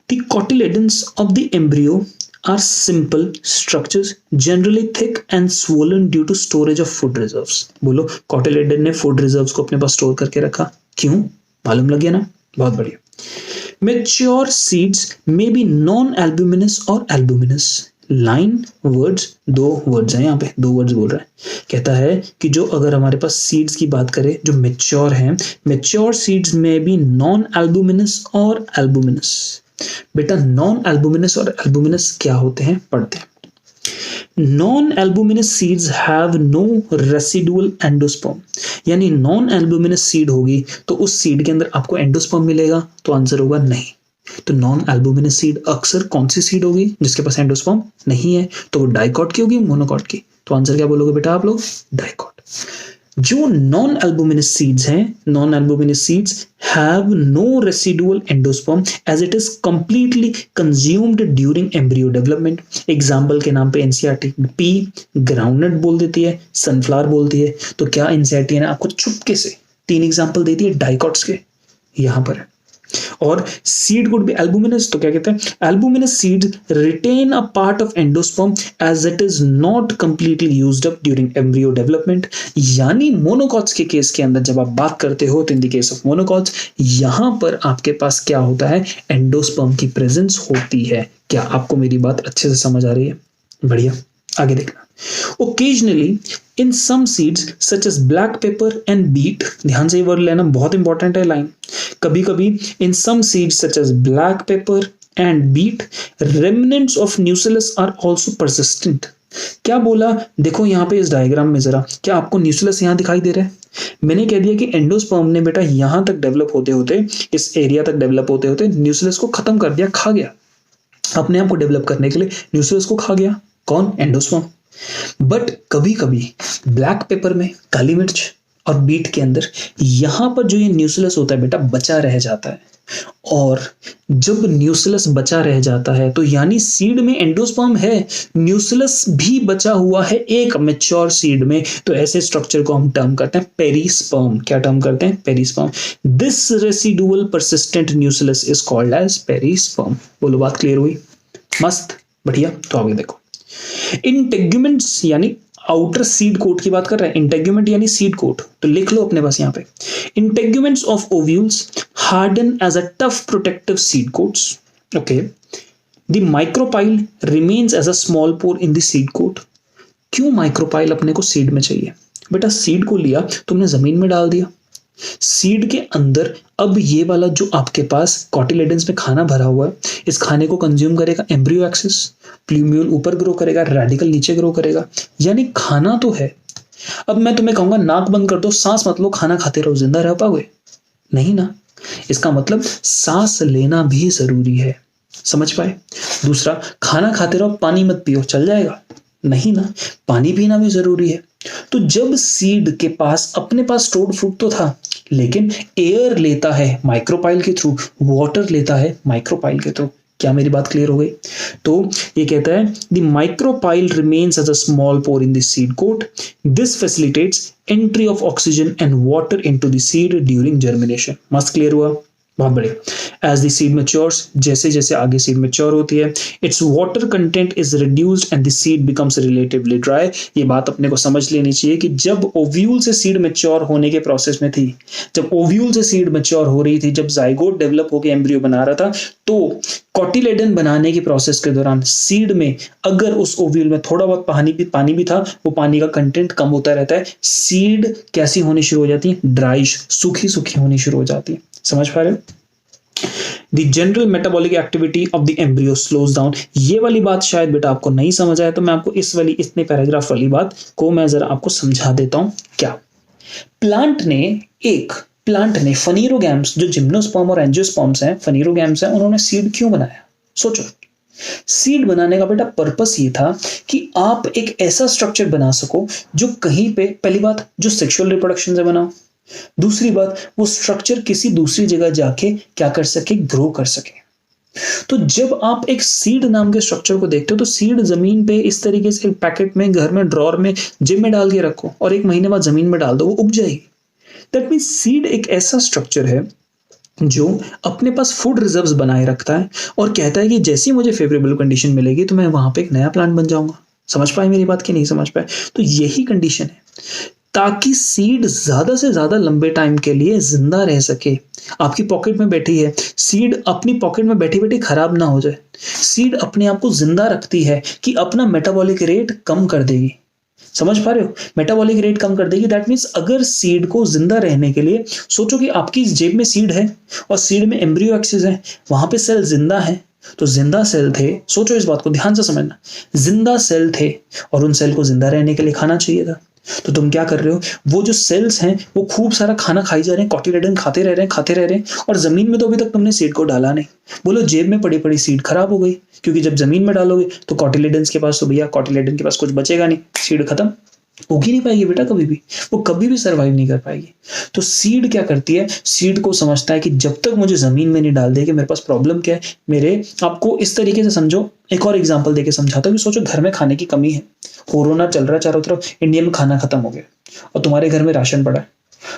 The cotyledons of the embryo are simple structures, generally thick and swollen due to storage of food reserves. बोलो cotyledon ने food reserves को अपने पास स्टोर करके रखा, क्यों? मालूम लग गया ना? बहुत बढ़िया। Mature seeds may be non-albuminous or albuminous. Line words, दो वर्ड्स हैं यहाँ पे, दो वर्ड्स बोल रहा है। कहता है कि जो अगर हमारे पास सीड्स की बात करें जो मेच्योर हैं, मेच्योर सीड्स में भी नॉन एल्बुमिनस और एल्बुमिनस। बेटा नॉन एल्बुमिनस और एल्बुमिनस क्या होते हैं पढ़ते हैं। Non albuminous seeds have no residual endosperm, यानी नॉन एल्बुमिनस सीड होगी तो उस सीड के अंदर आपको एंडोस्पर्म मिलेगा, तो आंसर होगा नहीं। तो नॉन एल्बुमिनस सीड अक्सर कौन सी सीड होगी जिसके पास एंडोस्पर्म नहीं है, तो वो डाइकॉट की होगी, मोनोकॉट की। तो आंसर क्या बोलोगे बेटा आप लोग, डाइकॉट। जो नॉन एल्बुमिनस सीड्स हैं, non albuminous seeds have no residual endosperm as it is completely consumed during embryo development. Example के नाम पे एनसीईआरटी पी ग्राउंडनट बोल देती है, सनफ्लावर बोलती है। तो क्या एनसीईआरटी ने आपको चुपके से 3 एग्जाम्पल देती है डाइकॉट्स के, यहां पर है। और सीड कुड बी एल्बुमिनस, तो क्या कहते हैं, albuminous seeds retain a part of endosperm as it is not completely used up during embryo development. यानी मोनोकॉट्स के केस के अंदर जब आप बात करते हो तो in the case of monocots यहां पर आपके पास क्या होता है, एंडोस्पर्म की प्रेजेंस होती है। क्या आपको मेरी बात अच्छे से समझ आ रही है? बढ़िया, आगे देखना। Occasionally in some seeds such as black pepper and beet, ध्यान से ये वर्ड लेना बहुत इंपॉर्टेंट है लाइन। कभी कभी in some seeds such as black pepper and beet remnants of nucellus are also persistent। क्या बोला, देखो यहाँ पे इस डायग्राम में जरा, क्या आपको न्यूक्लियस यहाँ दिखाई दे रहा है? मैंने कह दिया कि एंडोस्पर्म ने बेटा यहाँ तक डेवलप होते होते, इस एरिया तक डेवलप होते होते न्यूक्लियस को खत्म कर दिया, खा गया। अपने आप को डेवलप करने के लिए न्यूक्लियस को खा गया कौन, एंडोस्पर्म। बट कभी कभी ब्लैक पेपर में, काली मिर्च और बीट के अंदर यहां पर जो ये न्यूक्लियस होता है बेटा बचा रह जाता है। और जब न्यूक्लियस बचा रह जाता है तो यानी सीड में एंडोस्पर्म है, न्यूक्लियस भी बचा हुआ है एक मैच्योर सीड में, तो ऐसे स्ट्रक्चर को हम टर्म करते हैं पेरिस्पर्म। क्या टर्म करते हैं, perisperm. This residual persistent nucleus is called as perisperm. बोलो बात क्लियर हुई? मस्त, बढ़िया। तो आगे देखो, इंटेग्यूमेंट्स यानी आउटर सीड कोट की बात कर रहे हैं, इंटेग्यूमेंट यानी सीड कोट, तो लिख लो अपने पास यहां पे, integuments of ovules harden as a tough protective seed coats. Okay, the micropyle remains as a small pore in the seed coat. क्यों माइक्रोपाइल अपने को सीड में चाहिए? बेटा सीड को लिया तुमने जमीन में डाल दिया, सीड के अंदर अब ये वाला जो आपके पास कॉटिलेडन्स में खाना भरा हुआ है, इस खाने को कंज्यूम करेगा एम्ब्रियो एक्सिस, प्लूम्यूल ऊपर ग्रो करेगा, रेडिकल नीचे ग्रो करेगा, यानी खाना तो है। अब मैं तुम्हें कहूंगा नाक बंद कर दो, सांस मत लो, खाना खाते रहो, जिंदा रह पाओगे? नहीं ना। इसका मतलब सांस लेना भी जरूरी है, समझ पाए? दूसरा, खाना खाते रहो, पानी मत पियो, चल जाएगा? नहीं ना, पानी पीना भी जरूरी है। तो जब सीड के पास अपने पास स्टोर्ड फ्रूट तो था, लेकिन एयर लेता है माइक्रोपाइल के थ्रू, वाटर लेता है माइक्रोपाइल के थ्रू। क्या मेरी बात क्लियर हो गई? तो ये कहता है the micropyle remains as a small pore in the seed coat. This facilitates entry of oxygen and water into the seed during germination. मस्त क्लियर हुआ? बहुत बढ़िया। एज द सीड मैच्योर्स, जैसे जैसे आगे सीड मैच्योर होती है, it's water content is reduced and the seed becomes relatively dry. ये बात अपने को समझ लेनी चाहिए कि जब ओव्यूल से सीड मैच्योर होने के प्रोसेस में थी, जब ओव्यूल से सीड मैच्योर हो रही थी, जब जाइगोट डेवलप होकर एम्ब्रियो बना रहा था, तो कॉटिलेडन बनाने की प्रोसेस के दौरान सीड में अगर उस ओव्यूल में थोड़ा बहुत पानी भी था, वो पानी का कंटेंट कम होता रहता है, सीड कैसी होनी शुरू हो जाती है, ड्राइश, सूखी सूखी होनी शुरू हो जाती है। समझ पा रहे हो? The general metabolic activity of the embryo slows down। ये वाली बात शायद बेटा आपको नहीं समझ आया, तो मैं आपको इतने पैराग्राफ वाली बात को मैं जरा आपको समझा देता हूं। क्या प्लांट ने फनीरोगैम्स, जो जिम्नोस्पर्म और एंजियोस्पर्म्स हैं, फनीरोगैम्स हैं, उन्होंने सीड क्यों बनाया? सोचो, सीड बनाने का बेटा पर्पस ये था कि आप एक ऐसा स्ट्रक्चर बना सको जो कहीं पे, पहली बात, जो सेक्सुअल रिप्रोडक्शन से बना, दूसरी बात, वो स्ट्रक्चर किसी दूसरी जगह जाके क्या कर सके, ग्रो कर सके। तो जब आप एक सीड नाम के स्ट्रक्चर को देखते हो, तो सीड जमीन पे इस तरीके से एक पैकेट में, घर में, ड्रॉर में, जिम में डाल के रखो और 1 महीने बाद जमीन में डाल दो, वो उग जाएगी। दैट मीन्स सीड एक ऐसा स्ट्रक्चर है जो अपने पास फूड रिजर्व्स बनाए रखता है और कहता है कि जैसी मुझे फेवरेबल कंडीशन मिलेगी तो मैं वहां पे एक नया प्लांट बन जाऊंगा। समझ पाए मेरी बात की नहीं समझ पाए? तो यही कंडीशन है ताकि सीड ज्यादा से ज्यादा लंबे टाइम के लिए जिंदा रह सके। आपकी पॉकेट में बैठी है सीड, अपनी पॉकेट में बैठी बैठी खराब ना हो जाए। सीड अपने आप को जिंदा रखती है कि अपना मेटाबॉलिक रेट कम कर देगी, समझ पा रहे हो? मेटाबॉलिक रेट कम कर देगी। दैट मीन्स अगर सीड को जिंदा रहने के लिए, सोचो कि आपकी जेब में सीड है और सीड में एम्ब्रियो एक्सिस है, वहां पे सेल जिंदा है, तो जिंदा सेल थे, सोचो इस बात को ध्यान से समझना, जिंदा सेल थे और उन सेल को जिंदा रहने के लिए खाना चाहिए था। तो तुम क्या कर रहे हो, वो जो सेल्स हैं वो खूब सारा खाना खाई जा रहे हैं, कॉटिलेडन खाते रह रहे हैं, खाते रह रहे हैं, और जमीन में तो अभी तक तुमने सीड को डाला नहीं। बोलो जेब में पड़ी पड़ी सीड खराब हो गई, क्योंकि जब जमीन में डालोगे तो कॉटिलेडन्स के पास, तो भैया कॉटिलेडन के पास कुछ बचेगा नहीं, सीड खत्म, उगी नहीं पाएगी बेटा, कभी भी वो कभी भी सर्वाइव नहीं कर पाएगी। तो सीड क्या करती है, सीड को समझता है कि जब तक मुझे जमीन में नहीं डाल देगी, मेरे पास प्रॉब्लम क्या है। मेरे आपको इस तरीके से समझो, एक और एग्जांपल देके समझाता हूँ कि सोचो घर में खाने की कमी है, कोरोना चल रहा है चारों तरफ, इंडिया में खाना खत्म हो गया और तुम्हारे घर में राशन पड़ा है।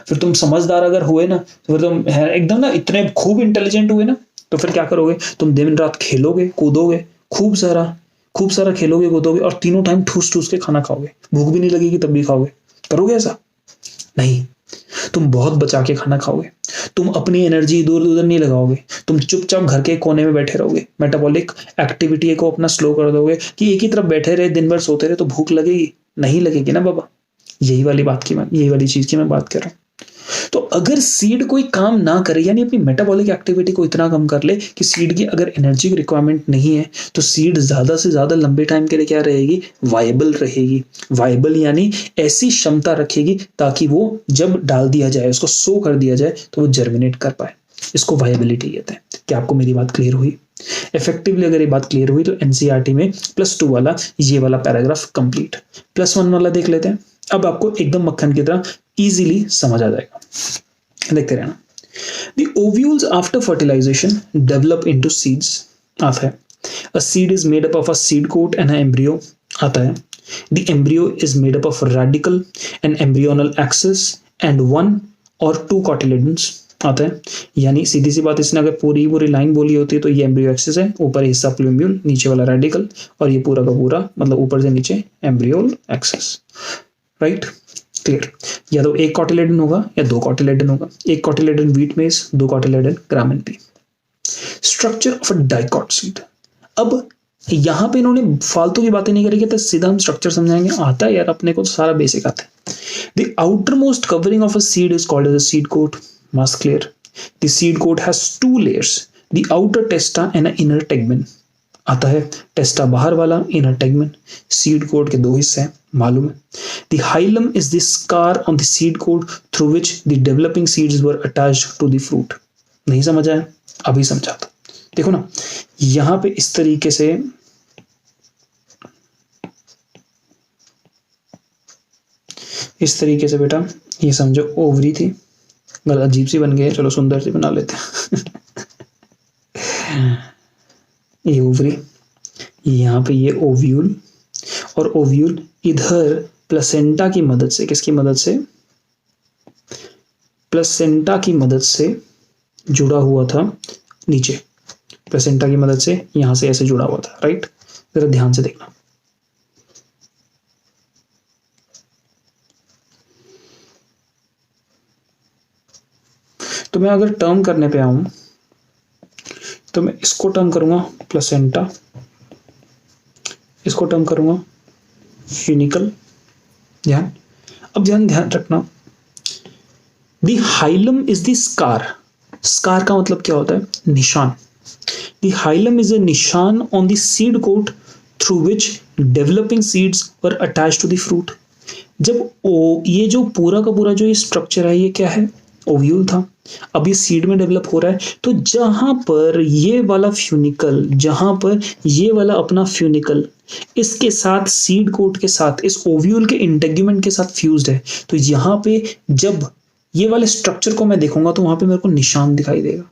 फिर तुम समझदार अगर हुए ना, तो फिर तुम एकदम ना इतने खूब इंटेलिजेंट हुए ना, तो फिर क्या करोगे, तुम दिन रात खेलोगे कूदोगे, खूब सारा खेलोगे कूदोगे, और तीनों टाइम ठूस ठूस के खाना खाओगे, भूख भी नहीं लगेगी तब भी खाओगे। करोगे ऐसा? नहीं, तुम बहुत बचा के खाना खाओगे, तुम अपनी एनर्जी इधर उधर नहीं लगाओगे, तुम चुपचाप घर के कोने में बैठे रहोगे, मेटाबॉलिक एक्टिविटी को अपना स्लो कर दोगे कि एक ही तरफ बैठे रहे दिन भर सोते रहे तो भूख लगेगी? नहीं लगेगी ना बाबा। यही वाली चीज की मैं बात कर रहा हूँ। तो अगर सीड कोई काम ना करे, यानी अपनी मेटाबॉलिक एक्टिविटी को इतना कम कर ले कि सीड की अगर एनर्जी की रिक्वायरमेंट नहीं है, तो सीड ज्यादा से ज्यादा लंबे टाइम के लिए क्या रहेगी, वायबल रहेगी। वायबल यानी ऐसी क्षमता रखेगी ताकि वो जब डाल दिया जाए, उसको सो कर दिया जाए, तो वो जर्मिनेट कर पाए। इसको वायबिलिटी कहते हैं। क्या आपको मेरी बात क्लियर हुई? इफेक्टिवली अगर ये बात क्लियर हुई तो एनसीईआरटी में +2 वाला ये वाला पैराग्राफ कंप्लीट। +1 वाला देख लेते हैं। अब आपको एकदम मक्खन की तरह इजीली समझ आ जाएगा, देखते रहना। The ovules after fertilization develop into seeds आता है। A seed is made up of a seed coat and an embryo आता है। The embryo is made up of a radicle, an embryonal axis and 1 or 2 cotyledons आता है। यानी सीधी सी बात, इसने अगर पूरी लाइन बोली होती है तो ये एम्ब्रियो एक्सिस है, ऊपर हिस्सा प्लूम्यूल, नीचे वाला रेडिकल, और ये पूरा का पूरा मतलब ऊपर से नीचे एम्ब्रियोल एक्सिस। Right, clear? या तो एक कॉटिलेडन होगा या 2 कॉटिलेडन होगा। एक कॉटिलेडन व्हीट मेज, 2 कॉटिलेडन ग्रामीण P. Structure of a dicot seed. अब यहां पे इन्होंने फालतू की बातें नहीं करी, तो सीधा हम स्ट्रक्चर समझाएंगे। आता है यार, अपने को तो सारा बेसिक आता है। The outermost covering of a seed is called as a seed coat. मस्ट clear? The seed coat has 2 layers, the outer testa and a inner tegmen. आता है टेस्टा बाहर वाला, इनर टेगमेन। सीड कोट के 2 हिस्से हैं, मालूम है। The hilum is the scar on the seed coat through which the developing seeds were attached to the fruit. नहीं समझ आया? अभी समझाता। देखो ना, यहां पे इस तरीके से बेटा ये समझो, ओवरी थी, गल अजीब सी बन गई है, चलो सुंदर सी बना लेते हैं। ये ओवरी, यहाँ पे ये ओव्यूल, और ओव्यूल इधर प्लेसेंटा की मदद से, किसकी मदद से? प्लेसेंटा की मदद से जुड़ा हुआ था नीचे, प्लेसेंटा की मदद से यहां से ऐसे जुड़ा हुआ था। राइट, जरा ध्यान से देखना। तो मैं अगर टर्म करने पे आऊं तो मैं इसको टर्म करूंगा प्लेसेंटा, इसको टर्म करूंगा फ्यूनिकल। अब ध्यान रखना, the hilum is the scar. Scar का मतलब क्या होता है? निशान। द हाइलम इज अ निशान on the seed coat through which developing seeds were attached to the fruit. जब ये जो पूरा का पूरा जो ये स्ट्रक्चर है, ये क्या है? ओव्यूल था। अब ये सीड में डेवलप हो रहा है, तो जहां पर ये वाला फ्यूनिकल, जहां पर ये वाला अपना फ्यूनिकल इसके साथ सीड कोट के साथ इस ओव्यूल के इंटेग्यूमेंट के साथ फ्यूज्ड है, तो यहाँ पे जब ये वाले स्ट्रक्चर को मैं देखूंगा तो वहां पे मेरे को निशान दिखाई देगा।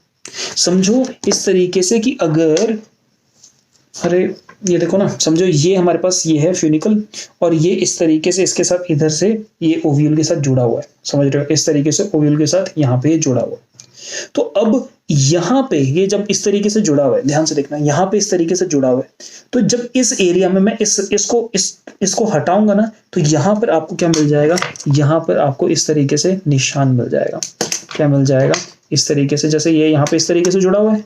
समझो इस तरीके से कि अगर, अरे ये देखो ना, समझो ये हमारे पास ये है फ्यूनिकल, और ये इस तरीके से इसके साथ इधर से ये ओव्यूल के साथ जुड़ा हुआ है, समझ रहे हो? इस तरीके से ओव्यूल के साथ यहाँ पे जुड़ा हुआ। तो अब यहाँ पे ये जब इस तरीके से जुड़ा हुआ है, ध्यान से देखना, यहाँ पे इस तरीके से जुड़ा हुआ है, तो जब इस एरिया में मैं इसको हटाऊंगा ना, तो यहाँ पर आपको क्या मिल जाएगा? यहाँ पर आपको इस तरीके से निशान मिल जाएगा। क्या मिल जाएगा? इस तरीके से, जैसे ये यहाँ पे इस तरीके से जुड़ा हुआ है,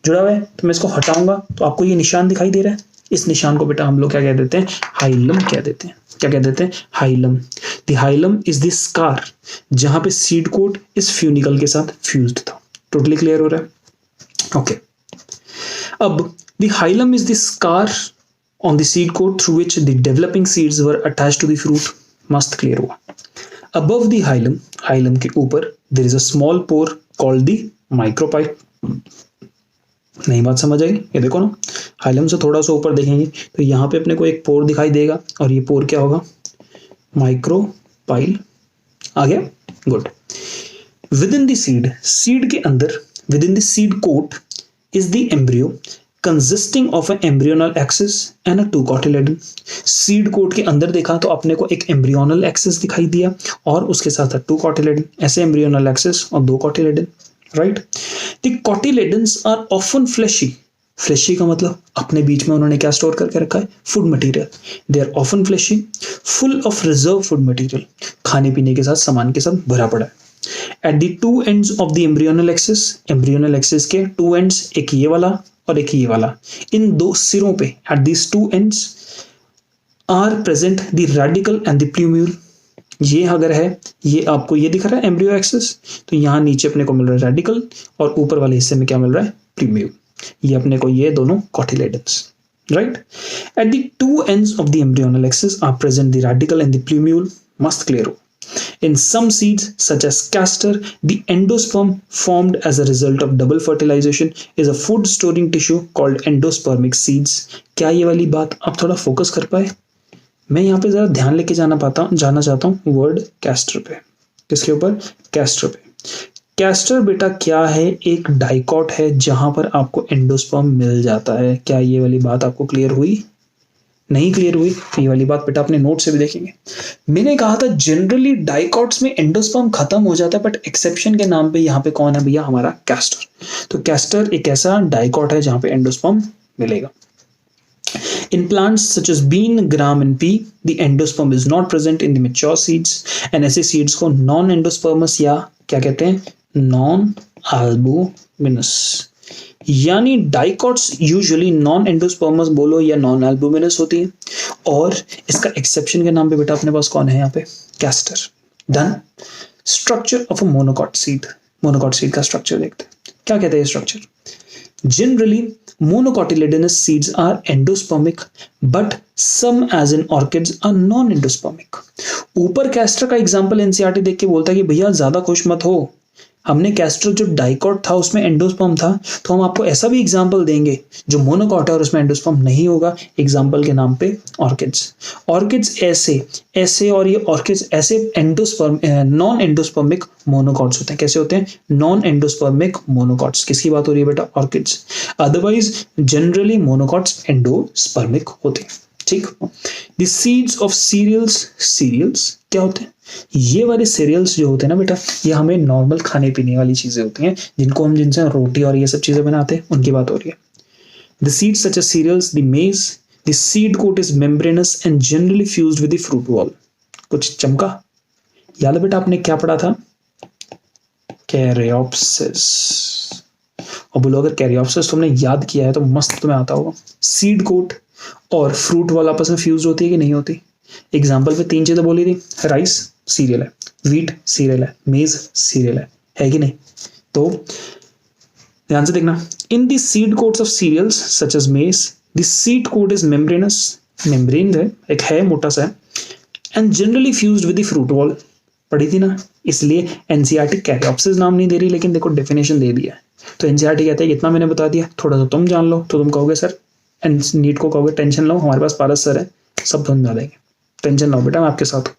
तो मैं इसको हटाऊंगा तो आपको ये निशान दिखाई दे रहा है, इस निशान को बेटा हम लोग क्या कह देते हैं, हाइलम कह देते हैं। क्या कह देते हैं, hilum. The hilum is the scar जहां पे सीड कोट इस फ्यूनिकल के साथ फ्यूज्ड था। टोटली क्लियर हो रहा है? ओके। अब the hilum is the scar on the seed coat through which the developing seeds were attached to the fruit. मस्त क्लियर हुआ। अबव द हाइलम, हाइलम के ऊपर there is a small pore called the micropyle. नई बात समझ आई? ये देखो ना, हाइलम से थोड़ा सा ऊपर देखेंगे तो यहाँ पे अपने को एक पोर दिखाई देगा और ये पोर क्या होगा, माइक्रोपाइल। आ गया? Good. Within the seed, seed के अंदर, within the seed coat is the embryo consisting of an embryonal axis and a two cotyledon. Seed coat के अंदर देखा तो अपने को एक एम्ब्रियोनल एक्सिस दिखाई दिया और उसके साथ टू कॉटिलेडन। ऐसे एम्ब्रियोनल एक्सिस और दो cotyledon, right. The cotyledons are often fleshy. Fleshy का मतलब अपने बीच में उन्होंने क्या स्टोर करके रखा है, food material. They are often fleshy, full of reserve food material, खाने पीने के साथ, सामान के साथ भरा पड़ा है। Eight the two ends of the embryonal axis, embryonal axis के टू एंड्स, एक ये वाला और एक ये वाला, इन दो सिरों पे, at this two ends are present the radicle and the plumule. ये अगर है, ये आपको ये दिख रहा है एम्ब्रियो एक्सिस, तो यहाँ नीचे अपने को मिल रहा है रेडिकल और ऊपर वाले हिस्से में क्या मिल रहा है, प्लूम्यूल। ये अपने को ये दोनों cotyledons, right. At the two ends of the embryonal axis are present the radicle and the plumule. मस्त क्लियर हो। In some seeds, such as castor, the endosperm formed as a result of double fertilization is a food storing tissue called endospermic seeds. क्या ये वाली बात आप थोड़ा focus कर पाए? मैं यहाँ पे जरा ध्यान लेके जाना चाहता हूँ वर्ड कैस्टर पे। किसके ऊपर? कैस्टर पे। कैस्टर बेटा क्या है, एक डाइकॉट है जहां पर आपको एंडोस्पर्म मिल जाता है। क्या ये वाली बात आपको क्लियर हुई? नहीं क्लियर हुई तो ये वाली बात बेटा अपने नोट से भी देखेंगे। मैंने कहा था जनरली डाइकॉट्स में एंडोस्पर्म खत्म हो जाता है, बट एक्सेप्शन के नाम पे यहाँ पे कौन है भैया, हमारा कैस्टर। तो कैस्टर एक ऐसा डाइकॉट है जहां पे एंडोस्पर्म मिलेगा। In plants such as bean, gram and pea, the endosperm is not present in the mature seeds, and ऐसे seeds को non endospermous या क्या कहते हैं, non albuminous। यानी डाइकॉट्स यूजुअली नॉन एंडोस्पर्मस बोलो या नॉन एल्बुमिनस होती है, और इसका एक्सेप्शन के नाम पे बेटा अपने पास कौन है यहाँ पे, castor. Done. Structure of a monocot seed, monocot seed का स्ट्रक्चर देखते हैं। क्या कहते हैं structure? Generally monocotyledonous seeds are endospermic, but some as in orchids are non-endospermic। ऊपर कैस्टर का एग्जांपल एनसीईआरटी देख के बोलता है कि भैया ज्यादा खुश मत हो, हमने कैस्टर जो डाइकॉट था उसमें एंडोस्पर्म था, तो हम आपको ऐसा भी एग्जांपल देंगे जो मोनोकॉट है और उसमें एंडोस्पर्म नहीं होगा। एग्जांपल के नाम पे ऑर्किड्स। ऑर्किड्स ऐसे और ये ऑर्किड्स ऐसे एंडोस्पर्म नॉन एंडोस्पर्मिक मोनोकॉट्स होते हैं। कैसे होते हैं? Non endospermic monocots. किसकी बात हो रही है बेटा? Orchids. Otherwise generally monocots endospermic होते हैं। ठीक। The seeds of cereals, cereals क्या होते हैं? ये वाले सीरियल्स जो होते हैं ना बेटा, ये हमें नॉर्मल खाने पीने वाली चीजें होती हैं जिनसे रोटी और ये सब चीजें बनाते हैं, उनकी बात हो रही है। The seeds such as cereals, the maize, the seed coat is membranous and generally fused with the fruit wall. कुछ चमका? याद है बेटा आपने क्या पढ़ा था? कैरियोप्सिस। और बोलो अगर कैरियोप्सिस तुमने याद किया है तो मस्त तुम्हें आता होगा। सीड कोट और फ्रूट वॉल आपस में फ्यूज होती है कि नहीं होती? एग्जाम्पल पे 3 चीजें बोली थी, राइस सीरियल है, व्हीट सीरियल है, मेज सीरियल है कि नहीं? तो ध्यान से देखना। In the seed coats of cereals such as maize, the seed coat is membranous, membrane है एक है मोटा सा, and generally fused with the fruit wall. पढ़ी थी ना, इसलिए एनसीईआरटी कैरियोप्सिस नाम नहीं दे रही, लेकिन देखो डेफिनेशन दे दिया है। तो एनसीईआरटी कहते हैं इतना मैंने बता दिया, थोड़ा सा तुम जान लो तो तुम कहोगे सर, एंड नीट को कहोगे टेंशन लो, हमारे पास पारस सर है, सब समझा देंगे, टेंशन लो बेटा, मैं आपके साथ हूं।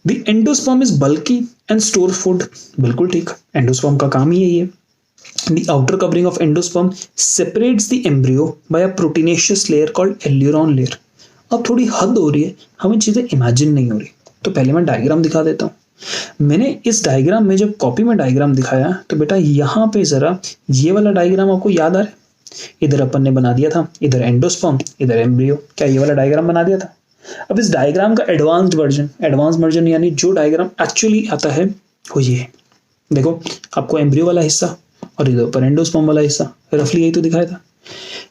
The endosperm is bulky and stores food। बिल्कुल ठीक, एंडोस्पर्म का काम ही यही है। The outer covering of endosperm separates the embryo by a proteinaceous layer called alluron layer। अब थोड़ी हद हो रही है, हमें चीजें इमेजिन नहीं हो रही, तो पहले मैं डायग्राम दिखा देता हूँ। मैंने इस डायग्राम में जब कॉपी में डायग्राम दिखाया तो बेटा यहाँ पे जरा ये वाला डायग्राम आपको याद आ रहा है? इधर अपन ने बना दिया था, इधर एंडोस्पर्म, इधर एम्ब्रियो। क्या ये वाला डायग्राम बना दिया था? अब इस डायग्राम का एडवांस्ड वर्जन यानी जो डायग्राम एक्चुअली आता है वो ये। देखो आपको एम्ब्रियो वाला हिस्सा और इधर ऊपर एंडोस्पर्म वाला हिस्सा, रफली यही तो दिखाया था।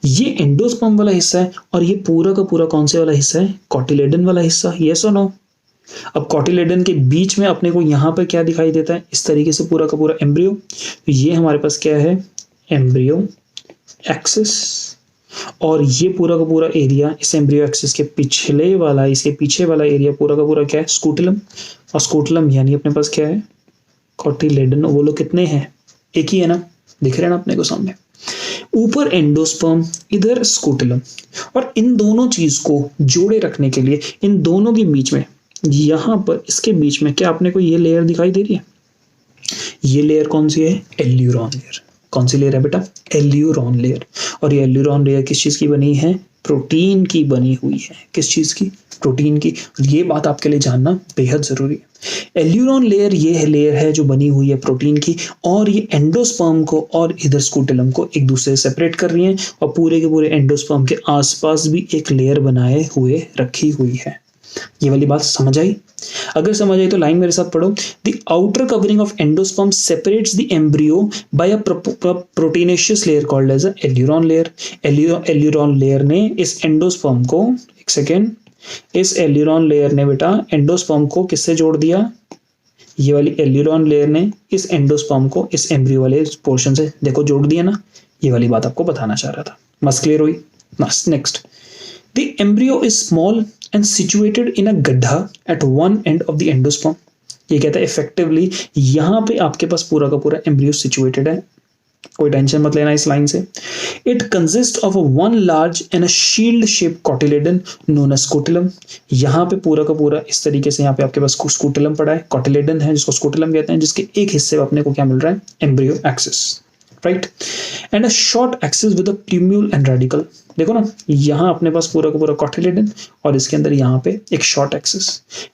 ये एंडोस्पर्म वाला हिस्सा है और ये पूरा का पूरा कौन से वाला हिस्सा है, कॉटिलेडन वाला हिस्सा, यस और नो। अब कॉटिलेडन के बीच में अपने को यहाँ पर क्या दिखाई देता है, इस तरीके से पूरा का पूरा एम्ब्रियो। तो ये हमारे पास क्या है, एम्ब्रियो एक्सिस, और ये पूरा का पूरा एरिया इस एम्ब्रियो एक्सिस के पिछले वाला, इसके पीछे वाला एरिया पूरा का पूरा क्या है, स्कूटलम। और स्कूटलम यानी अपने पास क्या है, कॉटिलेडन। वो लोग कितने हैं, एक ही है ना, दिख रहे हैं ना अपने को सामने। ऊपर एंडोस्पर्म, इधर स्कूटलम, और इन दोनों चीज को जोड़े रखने के लिए इन दोनों के बीच में, यहां पर इसके बीच में क्या अपने को ये लेयर दिखाई दे रही है, ये लेयर कौन सी है, एल्यूरॉन लेयर। कौन सी लेयर है बेटा, एल्यूरॉन लेयर। और ये एल्यूरॉन लेयर किस चीज की बनी है, प्रोटीन की बनी हुई है। किस चीज की, प्रोटीन की। ये बात आपके लिए जानना बेहद जरूरी है। एल्यूरॉन लेयर ये लेयर है जो बनी हुई है प्रोटीन की, और ये एंडोस्पर्म को और इधर स्कूटलम को एक दूसरे से सेपरेट कर रही है, और पूरे के पूरे एंडोस्पर्म के आसपास भी एक लेयर बनाए हुए रखी हुई है। ये वाली बात समझ आई? अगर समझ आई तो लाइन मेरे साथ पढ़ो। The outer covering of endosperm separates the embryo by a proteinaceous layer called as a aleurone layer. Aleurone layer ने इस एंडोस्पर्म को, एक सेकेंड, इस एल्यूरॉन लेयर ने बेटा एंडोस्पर्म को किससे जोड़ दिया, ये वाली एल्यूरॉन लेयर ने इस एंडोस्पर्म को इस एम्ब्रियो वाले पोर्शन से देखो जोड़ दिया ना। ये वाली बात आपको बताना चाह रहा था। मस्त क्लियर हुई? Next, the embryo is small and situated in a गड्ढा at one end of the endosperm। ये कहता है इफेक्टिवली यहां पे आपके पास पूरा का पूरा एम्ब्रियो सिचुएटेड है, कोई टेंशन मत लेना इस लाइन से। It consist of one large and a shield shape cotyledon known as scutellum. यहाँ पे पूरा का पूरा इस तरीके से यहाँ पे आपके पास स्कूटलम पड़ा है, कॉटिलेडन है जिसको स्कूटलम कहते हैं, जिसके एक हिस्से में अपने को क्या मिल रहा है, embryo axis, right, and a short axis with a plumule and radical. देखो ना, यहाँ अपने पास पूरा का पूरा कॉटिलेडन और इसके अंदर यहाँ पे एक शॉर्ट एक्सिस,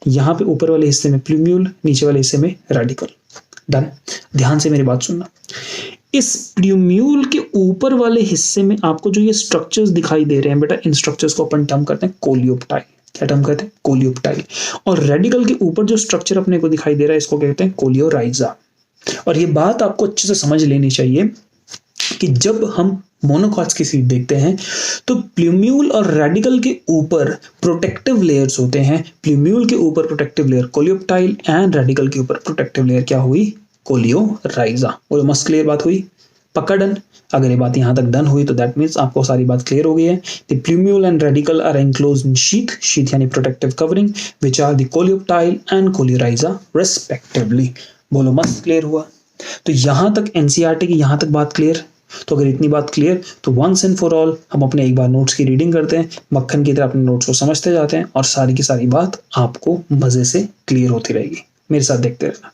यहाँ पे ऊपर वाले हिस्से में प्लूम्यूल, नीचे वाले हिस्से में रेडिकल। डन? ध्यान से मेरी बात सुनना। इस प्लूम्यूल के ऊपर वाले हिस्से में आपको जो ये स्ट्रक्चर्स दिखाई दे रहे हैं बेटा, इन स्ट्रक्चर्स को अपन टर्म करते हैं कोलियोप्टाइल। क्या टर्म कहते हैं, कोलियोप्टाइल। और रेडिकल के ऊपर जो स्ट्रक्चर अपने को दिखाई दे रहा है इसको कहते हैं कोलियोराइजा। और ये बात आपको अच्छे से समझ लेनी चाहिए कि जब हम मोनोकॉट्स की सीड देखते हैं तो प्लूम्यूल और रेडिकल के ऊपर प्रोटेक्टिव लेयर्स होते हैं। प्लूम्यूल के ऊपर protective layer coleoptile and radical के ऊपर प्रोटेक्टिव लेयर क्या हुई, कोलियोराइजा। और मस्त क्लियर बात हुई, पक्का डन? अगर ये बात यहां तक डन हुई तो दैट मीन्स आपको सारी बात क्लियर हो गई है। The plumule and radicle are enclosed in sheath, sheath यानी protective covering, which are the coleoptile and coleorhiza respectively. बोलो मस्त क्लियर हुआ? तो यहां तक एनसीईआरटी की यहां तक बात क्लियर। तो अगर इतनी बात क्लियर तो वंस एंड फॉर ऑल हम अपने एक बार नोट्स की रीडिंग करते हैं, मक्खन की तरह अपने नोट्स को समझते जाते हैं और सारी की सारी बात आपको मजे से क्लियर होती रहेगी। मेरे साथ देखते रहना।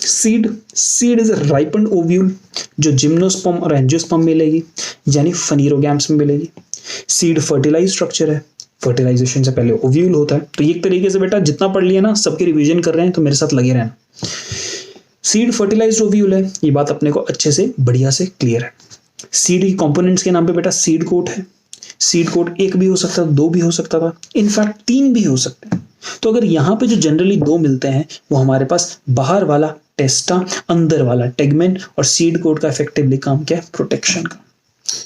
Seed, seed is a ripened ovule जो जिम्नोस्पर्म और एंजियोस्पर्म मिलेगी, यानी फनीरोगैम्स में मिलेगी। सीड फर्टिलाइज स्ट्रक्चर है, फर्टिलाइजेशन से पहले ओव्यूल होता है। तो ये एक तरीके से बेटा जितना पढ़ लिया ना, सबके रिवीजन कर रहे हैं तो मेरे साथ लगे रहना। सीड फर्टिलाइज्ड ओव्यूल है, ये बात अपने को अच्छे से बढ़िया से क्लियर है। सीड की कंपोनेंट्स के नाम पे बेटा सीड कोट है। सीड कोट एक भी हो सकता था, दो भी हो सकता था, इनफैक्ट तीन भी हो सकते हैं। तो अगर यहाँ पे जो जनरली दो मिलते हैं वो हमारे पास बाहर वाला टेस्टा, अंदर वाला टेगमेन, और सीड कोट का इफेक्टिवली काम क्या है, प्रोटेक्शन का।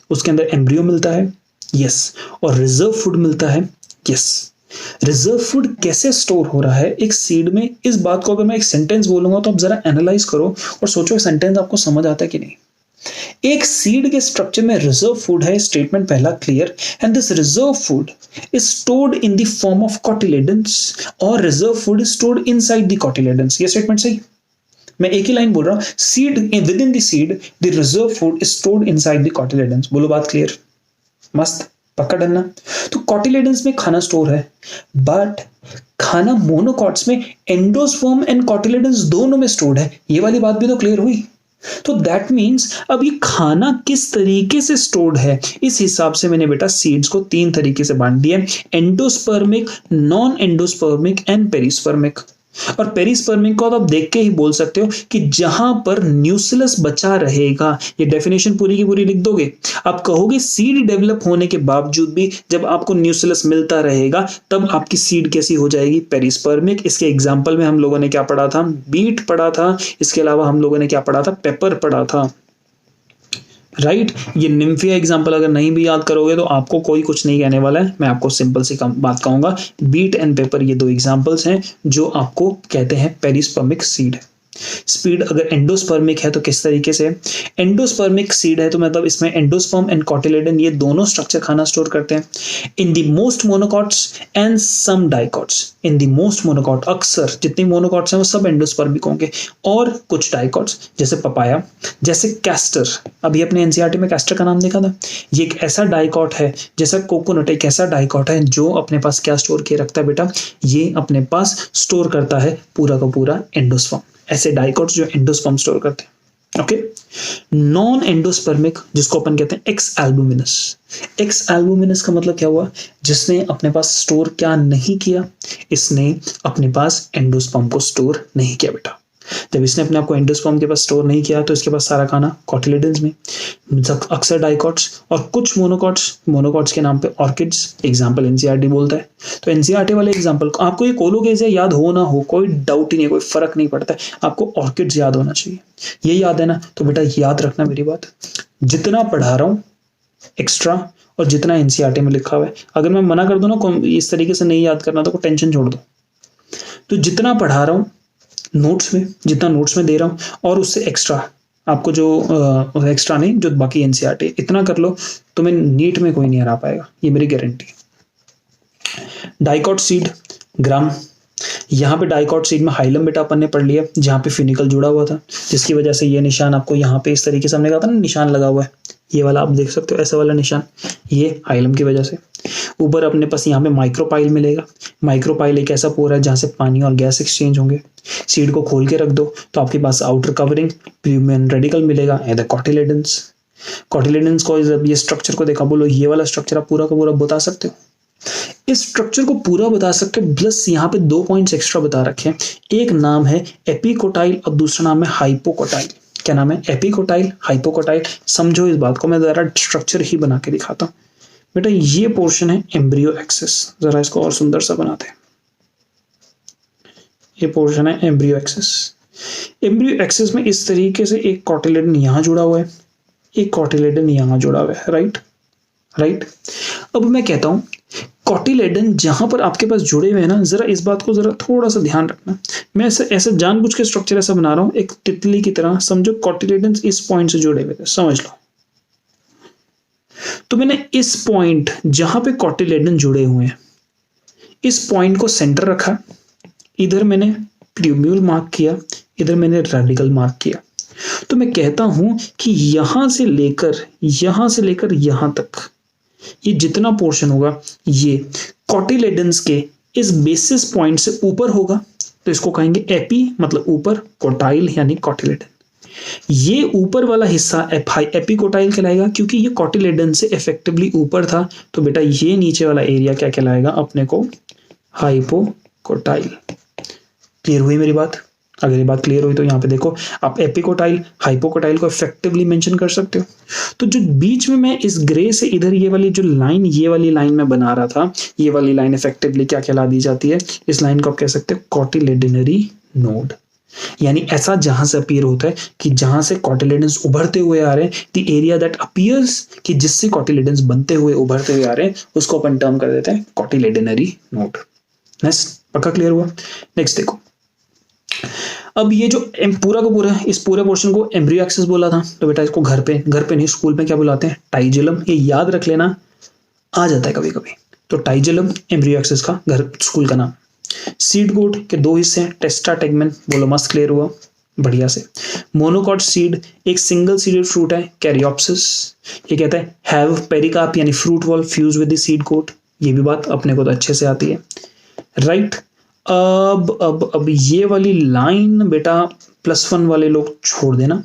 उसके अंदर एम्ब्रियो मिलता है, यस, और रिजर्व फूड मिलता है, यस। रिजर्व फूड कैसे स्टोर हो रहा है एक सीड में, इस बात को अगर मैं एक सेंटेंस बोलूंगा तो आप जरा एनालाइज करो और सोचो सेंटेंस आपको समझ आता है कि नहीं। एक सीड के स्ट्रक्चर में रिजर्व फूड है, स्टेटमेंट पहला clear, and this reserve food is stored in the form of cotyledons, और reserve food is stored inside the cotyledons. ये स्टेटमेंट सही? मैं एक ही लाइन बोल रहा हूं, seed within the seed the reserve food is stored inside the cotyledons. बोलो बात क्लियर? मस्त, पक्का डरना। तो कॉटिलेडन्स में खाना स्टोर है, बट खाना मोनोकॉट्स में एंडोस्पर्म एंड कॉटिलेडन्स दोनों में स्टोर्ड है। ये वाली बात भी तो क्लियर हुई। तो दैट मीन्स अब ये खाना किस तरीके से स्टोर्ड है, इस हिसाब से मैंने बेटा सीड्स को तीन तरीके से बांट दिया, endospermic, non endospermic and perispermic. और पेरिस्पर्मिक को आप देख के ही बोल सकते हो कि जहां पर न्यूक्लियस बचा रहेगा। ये डेफिनेशन पूरी की पूरी लिख दोगे। आप कहोगे सीड डेवलप होने के बावजूद भी जब आपको न्यूक्लियस मिलता रहेगा तब आपकी सीड कैसी हो जाएगी, पेरिस्पर्मिक। इसके एग्जांपल में हम लोगों ने क्या पढ़ा था, बीट पढ़ा था। इसके अलावा हम लोगों ने क्या पढ़ा था, पेपर पढ़ा था। राइट। ये निम्फिया एग्जाम्पल अगर नहीं भी याद करोगे तो आपको कोई कुछ नहीं कहने वाला है, मैं आपको सिंपल सी बात कहूंगा, बीट एंड पेपर ये दो एग्जाम्पल्स हैं जो आपको कहते हैं पेरिस्पर्मिक सीड। स्पीड अगर एंडोस्पर्मिक है तो किस तरीके से, एंडोस्पर्मिक सीड है तो मतलब इसमें एंडोस्पर्म एंड कॉटिलेडन ये दोनों स्ट्रक्चर खाना स्टोर करते हैं। In the most monocots and some dicots, in the most monocot अक्सर जितने मोनोकॉट्स हैं वो सब एंडोस्पर्मिक होंगे, और कुछ डाइकॉट्स जैसे पपाया, जैसे कैस्टर, अभी अपने एनसीईआरटी में कैस्टर का नाम देखा था, ये एक ऐसा डाइकॉट है, जैसा कोकोनट एक ऐसा डाइकॉट है जो अपने पास क्या स्टोर किए रखता है बेटा, ये अपने पास स्टोर करता है पूरा का पूरा एंडोस्पर्म, ऐसे डाइकॉट्स जो एंडोस्पर्म स्टोर करते हैं। ओके, नॉन एंडोस्पर्मिक जिसको अपन कहते हैं एक्स एल्बुमिनस। एक्स एल्बुमिनस का मतलब क्या हुआ, जिसने अपने पास स्टोर क्या नहीं किया, इसने अपने पास एंडोस्पर्म को स्टोर नहीं किया बेटा। जब इसने अपने आप को एंडोस्पर्म के पास स्टोर नहीं किया तो इसके पास सारा खाना कॉटिलेडन्स में, अक्सर डाइकॉट्स और कुछ मोनोकॉट्स, मोनोकॉट्स के नाम पे ऑर्किड्स, एग्जांपल एनसीईआरटी बोलता है। तो एनसीईआरटी वाले एग्जांपल आपको ये कोलोकेज याद हो ना हो कोई डाउट ही नहीं, कोई फर्क नहीं पड़ता है, आपको ऑर्किड्स याद होना चाहिए, ये याद है ना, तो बेटा याद रखना मेरी बात, जितना पढ़ा रहा हूँ एक्स्ट्रा और जितना एनसीईआरटी में लिखा हुआ है, अगर मैं मना कर दूं ना इस तरीके से नहीं याद करना तो टेंशन छोड़ दो, तो जितना पढ़ा रहा हूँ नोट्स में, जितना नोट्स में दे रहा हूँ और उससे एक्स्ट्रा आपको जो एक्स्ट्रा नहीं जो बाकी एनसीईआरटी इतना कर लो, तुम्हें नीट में कोई नहीं हरा पाएगा, ये मेरी गारंटी। डाइकॉट सीड ग्राम, यहाँ पे डाइकॉट सीड में हाइलम बेटा अपन ने पढ़ लिया, जहाँ पे फिनिकल जुड़ा हुआ था, जिसकी वजह से ये निशान आपको यहाँ पे इस तरीके से हमने कहा था ना निशान लगा हुआ है, ये वाला आप देख सकते हो ऐसा वाला निशान, ये हाइलम की वजह से। ऊपर अपने पास यहाँ पे माइक्रोपाइल मिलेगा, माइक्रोपाइल एक ऐसा पोर है जहाँ से पानी और गैस एक्सचेंज होंगे। सीड को खोल के रख दो तो आपके पास आउटर कवरिंग प्लूमेन रेडिकल मिलेगा एंड द कॉटिलेडन्स। कॉटिलेडन्स को ये स्ट्रक्चर को देखा, बोलो ये वाला स्ट्रक्चर आप पूरा का पूरा बता सकते हो, इस स्ट्रक्चर को पूरा बता सकते हो, प्लस यहाँ पे 2 पॉइंट्स एक्स्ट्रा बता रखे हैं, एक नाम है एपिकोटाइल और दूसरा नाम है हाइपोकोटाइल। क्या नाम है, एपिकोटाइल हाइपोकोटाइल। समझो इस बात को, मैं जरा स्ट्रक्चर ही बना के दिखाता हूँ बेटा। ये पोर्शन है एम्ब्रियो एक्सिस, जरा इसको और सुंदर सा बनाते हैं, ये पोर्शन है एम्ब्रियो एक्सिस। एम्ब्रियो एक्सिस में इस तरीके से एक कॉटिलेडन यहाँ जुड़ा हुआ है, एक कॉटिलेडन यहाँ जुड़ा हुआ है, राइट राइट। अब मैं कहता हूँ कॉटिलेडन जहां पर आपके पास जुड़े हुए हैं ना, जरा इस बात को जरा थोड़ा सा ध्यान रखना, मैं ऐसे जानबूझ के स्ट्रक्चर ऐसा बना रहा हूं एक तितली की तरह, समझो कॉटिलेडन इस पॉइंट से जुड़े हुए थे, समझ लो। तो मैंने इस पॉइंट जहां पे कॉटिलेडन जुड़े हुए हैं, इस पॉइंट को सेंटर रखा, इधर मैंने ट्यूब्यूल मार्क किया, इधर मैंने रेडिकल मार्क किया। तो मैं कहता हूं कि यहां से लेकर यहां तक ये जितना पोर्शन होगा ये कॉटिलेडन्स के इस बेसिस पॉइंट से ऊपर होगा, तो इसको कहेंगे एपी मतलब ऊपर, कोटाइल यानी कॉटिलेडन। ये ऊपर वाला हिस्सा एपिकोटाइल कहलाएगा क्योंकि ये कॉटिलेडन से इफेक्टिवली ऊपर था, तो बेटा ये नीचे वाला एरिया क्या कहलाएगा अपने को, हाइपोकोटाइल। क्लियर हुई मेरी बात? अगर ये बात क्लियर हुई तो यहाँ पे देखो आप एपिकोटाइल हाइपोकोटाइल को इफेक्टिवली मेंशन कर सकते हो। तो जो बीच में मैं इस ग्रे से इधर ये वाली जो लाइन, ये वाली लाइन मैं बना रहा था, ये वाली लाइन इफेक्टिवली क्या कहला दी जाती है, इस लाइन को आप कह सकते हो कॉटिलेडनरी नोड। यानी ऐसा जहां से अपीयर होता है कि जहां से कॉटिलेडन्स उभरते हुए आ रहे हैं, द एरिया दैट अपीयर्स कि जिससे कॉटिलेडन्स बनते हुए उभरते हुए आ रहे हैं, उसको अपन टर्म कर देते हैं कॉटिलेडनरी नोड। नेक्स्ट, पक्का क्लियर हुआ? नेक्स्ट देखो, अब ये जो पूरा का पूरा इस पूरे पोर्शन को एम्ब्रियो एक्सिस बोला था, तो बेटा इसको घर पे नहीं स्कूल में क्या बुलाते हैं, टाइजेलम। ये याद रख लेना, आ जाता है कभी कभी। तो टाइजेलम एम्ब्रियो एक्सिस का घर स्कूल का नाम। सीड कोट के 2 हिस्से हैं, टेस्टा टेगमेन, बोलो मस्त क्लियर हुआ बढ़िया से। मोनोकॉट सीड एक सिंगल सीडेड फ्रूट है, कैरियोप्सिस। ये कहता है हैव पेरिकार्प यानी fruit wall fuse with the seed coat, ये भी बात अपने को तो अच्छे से आती है, राइट। अब ये वाली लाइन बेटा +1 वाले लोग छोड़ देना,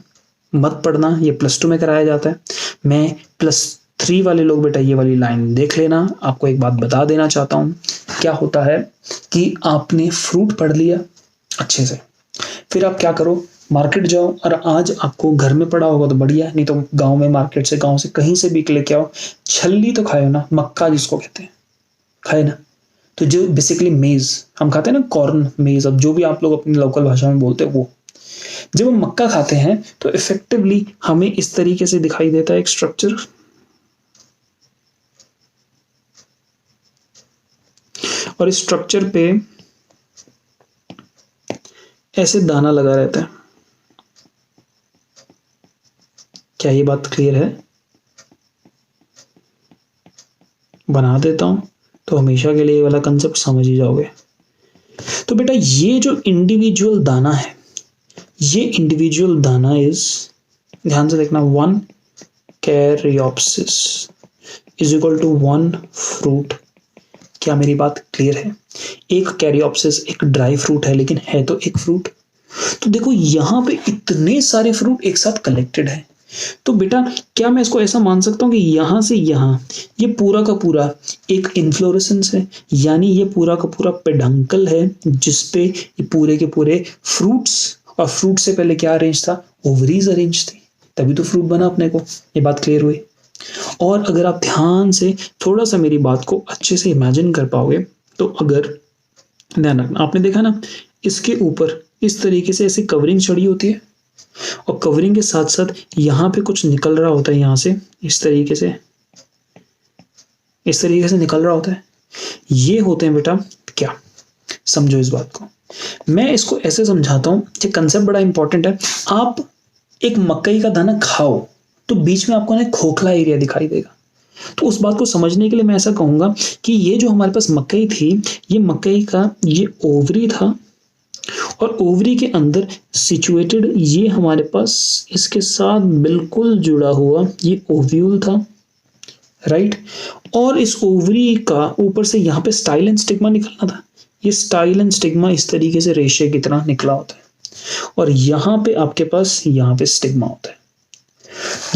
मत पढ़ना, ये +2 में कराया जाता है। मैं +3 वाले लोग बेटा ये वाली लाइन देख लेना। आपको एक बात बता देना चाहता हूँ, क्या होता है कि आपने फ्रूट पढ़ लिया अच्छे से, फिर आप क्या करो, मार्केट जाओ, और आज आपको घर में पड़ा होगा तो बढ़िया, नहीं तो गांव में मार्केट से, गांव से कहीं से भी लेके आओ, छल्ली तो खाओ ना, मक्का जिसको कहते हैं, खाए ना। तो जो बेसिकली मेज हम खाते हैं ना, कॉर्न मेज, अब जो भी आप लोग अपनी लोकल भाषा में बोलते हैं वो, जब हम मक्का खाते हैं तो इफेक्टिवली हमें इस तरीके से दिखाई देता है एक स्ट्रक्चर, और इस स्ट्रक्चर पे ऐसे दाना लगा रहता है। क्या ये बात क्लियर है? बना देता हूं तो हमेशा के लिए ये वाला कंसेप्ट समझ ही जाओगे। तो बेटा ये जो इंडिविजुअल दाना है, ये इंडिविजुअल दाना इज, ध्यान से देखना, 1 caryopsis is equal to 1 fruit. क्या मेरी बात क्लियर है? एक कैरियोप्सिस एक ड्राई फ्रूट है, लेकिन है तो एक फ्रूट। तो देखो यहां पे इतने सारे फ्रूट एक साथ कलेक्टेड है। तो बेटा क्या मैं इसको ऐसा मान सकता हूं कि यहां से यहां ये पूरा का पूरा एक इन्फ्लोरेसेंस है, यानी ये पूरा का पूरा पेडंकल है जिसपे ये पूरे के पूरे फ्रूट्स, और फ्रूट से पहले क्या अरेंज था? ओवरीज अरेंज थी, तभी तो फ्रूट बना अपने को। ये बात क्लियर हुई? और अगर आप ध्यान से थोड़ा सा मेरी बात को अच्छे से इमेजिन कर पाओगे तो अगर ध्यान रखना, आपने देखा ना इसके ऊपर इस तरीके से ऐसी कवरिंग चढ़ी होती है, और कवरिंग के साथ साथ यहाँ पे कुछ निकल रहा होता है, यहाँ से इस तरीके से निकल रहा होता है। ये होते हैं बेटा क्या, समझो इस बात को। मैं इसको ऐसे समझाता हूँ, ये कंसेप्ट बड़ा इंपॉर्टेंट है। आप एक मकई का दाना खाओ तो बीच में आपको ना खोखला एरिया दिखाई देगा। तो उस बात को समझने के लिए मैं ऐसा कहूंगा कि ये जो हमारे पास मकई थी, ये मकई का ये ओवरी था, और ओवरी के अंदर सिचुएटेड ये हमारे पास इसके साथ बिल्कुल जुड़ा हुआ ये ओव्यूल था, राइट। और इस ओवरी का ऊपर से यहाँ पे स्टाइल एंड स्टिग्मा निकलना था। ये स्टाइल एंड स्टिग्मा इस तरीके से रेशे की तरह निकला होता है, और यहाँ पे आपके पास यहाँ पे स्टिग्मा होता है।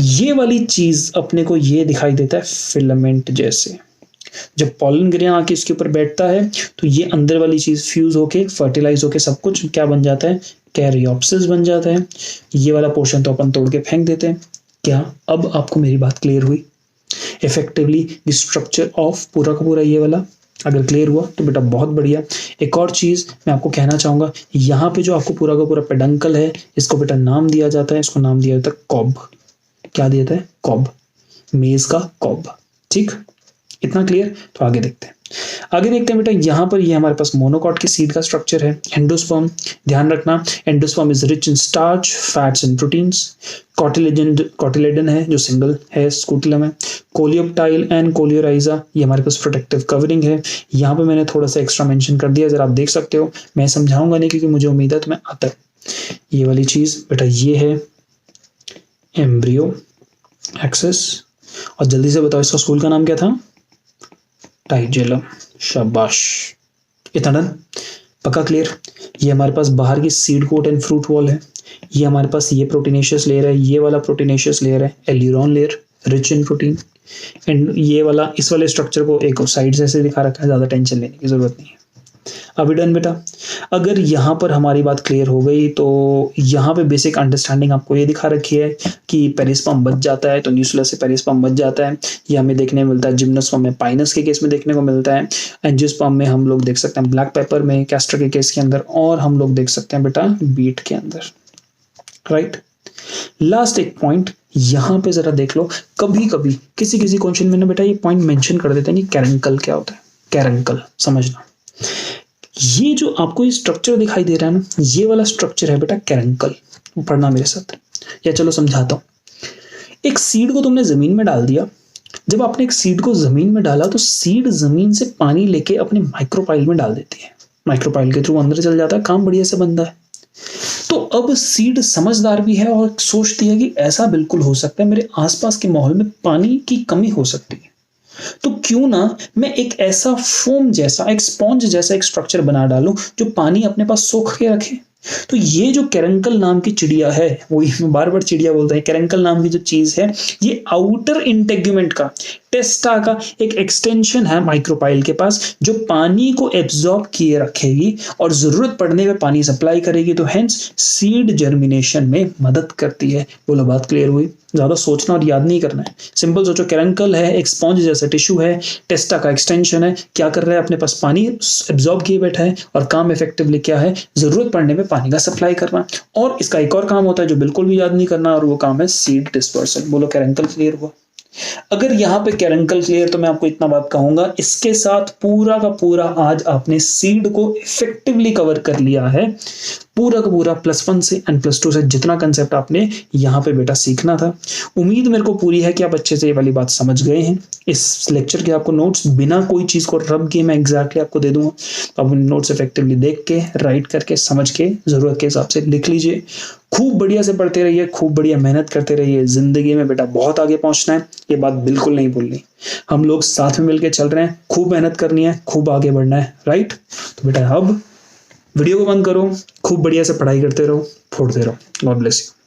ये वाली चीज अपने को ये दिखाई देता है फिलामेंट जैसे। जब पॉलन ग्रेन आके इसके ऊपर बैठता है तो ये अंदर वाली चीज फ्यूज होके फर्टिलाइज होके सब कुछ क्या बन जाता है? कैरियोप्सिस बन जाता है। ये वाला पोर्शन तो अपन तोड़ के फेंक देते हैं। क्या अब आपको मेरी बात क्लियर हुई? इफेक्टिवली द स्ट्रक्चर ऑफ पूरा का पूरा ये वाला अगर क्लियर हुआ तो बेटा बहुत बढ़िया। एक और चीज मैं आपको कहना चाहूंगा, यहाँ पे जो आपको पूरा का पूरा पेडंकल है, इसको बेटा नाम दिया जाता है, इसको नाम दिया जाता है कॉब। क्या दिया जाता है? कॉब, मेज का कॉब। ठीक, इतना क्लियर? तो आगे देखते हैं। आगे देखते हैं बेटा, यहाँ पर ये हमारे पास मोनोकॉट की सीड का स्ट्रक्चर है। एंडोस्पर्म, ध्यान रखना endosperm is rich in starch, fats and proteins. Cotyledon है जो सिंगल है, स्कूटिलम है। कोलियोप्टाइल एंड कोलियोराइजा, ये हमारे पास प्रोटेक्टिव कवरिंग है। यहाँ पे मैंने थोड़ा सा एक्स्ट्रा मेंशन कर दिया, जरा आप देख सकते हो। मैं समझाऊंगा नहीं क्योंकि मुझे उम्मीद है तुम्हें आता है। ये वाली चीज बेटा ये है एम्ब्रियो एक्सेस, और जल्दी से बताओ इसका स्कूल का नाम क्या था? टाइजेलम। शाबाश, इतना डन? पक्का क्लियर? ये हमारे पास बाहर की seed coat and fruit wall है। ये हमारे पास ये प्रोटीनेशियस लेयर है, ये वाला प्रोटीनेशियस लेयर है, aleurone layer rich in protein. And ये वाला, इस वाले स्ट्रक्चर को एक साइड से ऐसे दिखा रखा है, ज्यादा टेंशन लेने की जरूरत नहीं है। अभी डन बेटा? अगर यहाँ पर हमारी बात क्लियर हो गई तो यहाँ पे बेसिक अंडरस्टैंडिंग आपको ये दिखा रखी है कि पेरिस्पर्म बच जाता है तो न्यूक्लियस से पेरिस्पर्म बच जाता है। ये हमें देखने में मिलता है जिम्नोस्पर्म में, पाइनस के केस में देखने को मिलता है, एंजियोस्पर्म में हम लोग देख सकते हैं, ब्लैक पेपर में, कैस्टर के केस के अंदर, और हम लोग देख सकते हैं बेटा बीट के अंदर, राइट। लास्ट एक पॉइंट यहाँ पे जरा देख लो, कभी कभी किसी किसी क्वेश्चन में ना बेटा ये पॉइंट मेंशन कर देते हैं कि कैरेंकल क्या होता है। कैरेंकल समझना, ये जो आपको ये स्ट्रक्चर दिखाई दे रहा है ना, ये वाला स्ट्रक्चर है बेटा कैरेंकल। पढ़ना मेरे साथ, या चलो समझाता हूँ। एक सीड को तुमने जमीन में डाल दिया। जब आपने एक सीड को जमीन में डाला तो सीड जमीन से पानी लेके अपने माइक्रोपाइल में डाल देती है, माइक्रोपाइल के थ्रू अंदर चल जाता है, काम बढ़िया से बनता है। तो अब सीड समझदार भी है और सोचती है कि ऐसा बिल्कुल हो सकता है, मेरे आसपास के माहौल में पानी की कमी हो सकती है, तो क्यों ना मैं एक ऐसा फोम जैसा, एक स्पॉन्ज जैसा एक स्ट्रक्चर बना डालूं जो पानी अपने पास सोख के रखे। तो ये जो कैरेंकल नाम की चिड़िया है, वही मैं बार बार चिड़िया बोलता है, कैरेंकल नाम की जो चीज है, ये आउटर इंटेग्यूमेंट का, टेस्टा का एक एक्सटेंशन है माइक्रोपाइल के पास, जो पानी को एब्जॉर्ब किए रखेगी और जरूरत पड़ने पे पानी सप्लाई करेगी। तो हेंस सीड जर्मिनेशन में मदद करती है। बोलो बात क्लियर हुई? ज्यादा सोचना और याद नहीं करना है, सिंपल सोचो। कैरेंकल है, एक स्पॉन्ज जैसा टिश्यू है, टेस्टा का एक्सटेंशन है, क्या कर रहा है? अपने पास पानी एब्जॉर्ब किए बैठा है, और काम इफेक्टिवली क्या है? जरूरत पड़ने पे पानी का सप्लाई करना। और इसका एक और काम होता है जो बिल्कुल भी याद नहीं करना, और वो काम है सीड डिस्पर्सल। बोलो कैरेंकल क्लियर हुआ? अगर यहाँ पे कैरेंकल क्लियर, तो मैं आपको इतना बात कहूंगा, इसके साथ पूरा का पूरा आज आपने सीड को इफेक्टिवली कवर कर लिया है। पूरा का पूरा +1 से एंड +2 से जितना कंसेप्ट आपने यहाँ पे बेटा सीखना था। उम्मीद मेरे को पूरी है कि आप अच्छे से ये वाली बात समझ गए हैं। इस लेक्चर के आपको नोट्स बिना कोई चीज को रब किए मैं एग्जैक्टली आपको दे दूंगा, तो आप नोट्स इफेक्टिवली देख के, राइट करके, समझ के, जरूरत के हिसाब से लिख लीजिए। खूब बढ़िया से पढ़ते रहिए, खूब बढ़िया मेहनत करते रहिए। जिंदगी में बेटा बहुत आगे पहुंचना है, ये बात बिल्कुल नहीं भूलनी। हम लोग साथ में मिलकर चल रहे हैं, खूब मेहनत करनी है, खूब आगे बढ़ना है, राइट? तो बेटा अब वीडियो को बंद करो, खूब बढ़िया से पढ़ाई करते रहो, फोड़ते रहो। God bless you.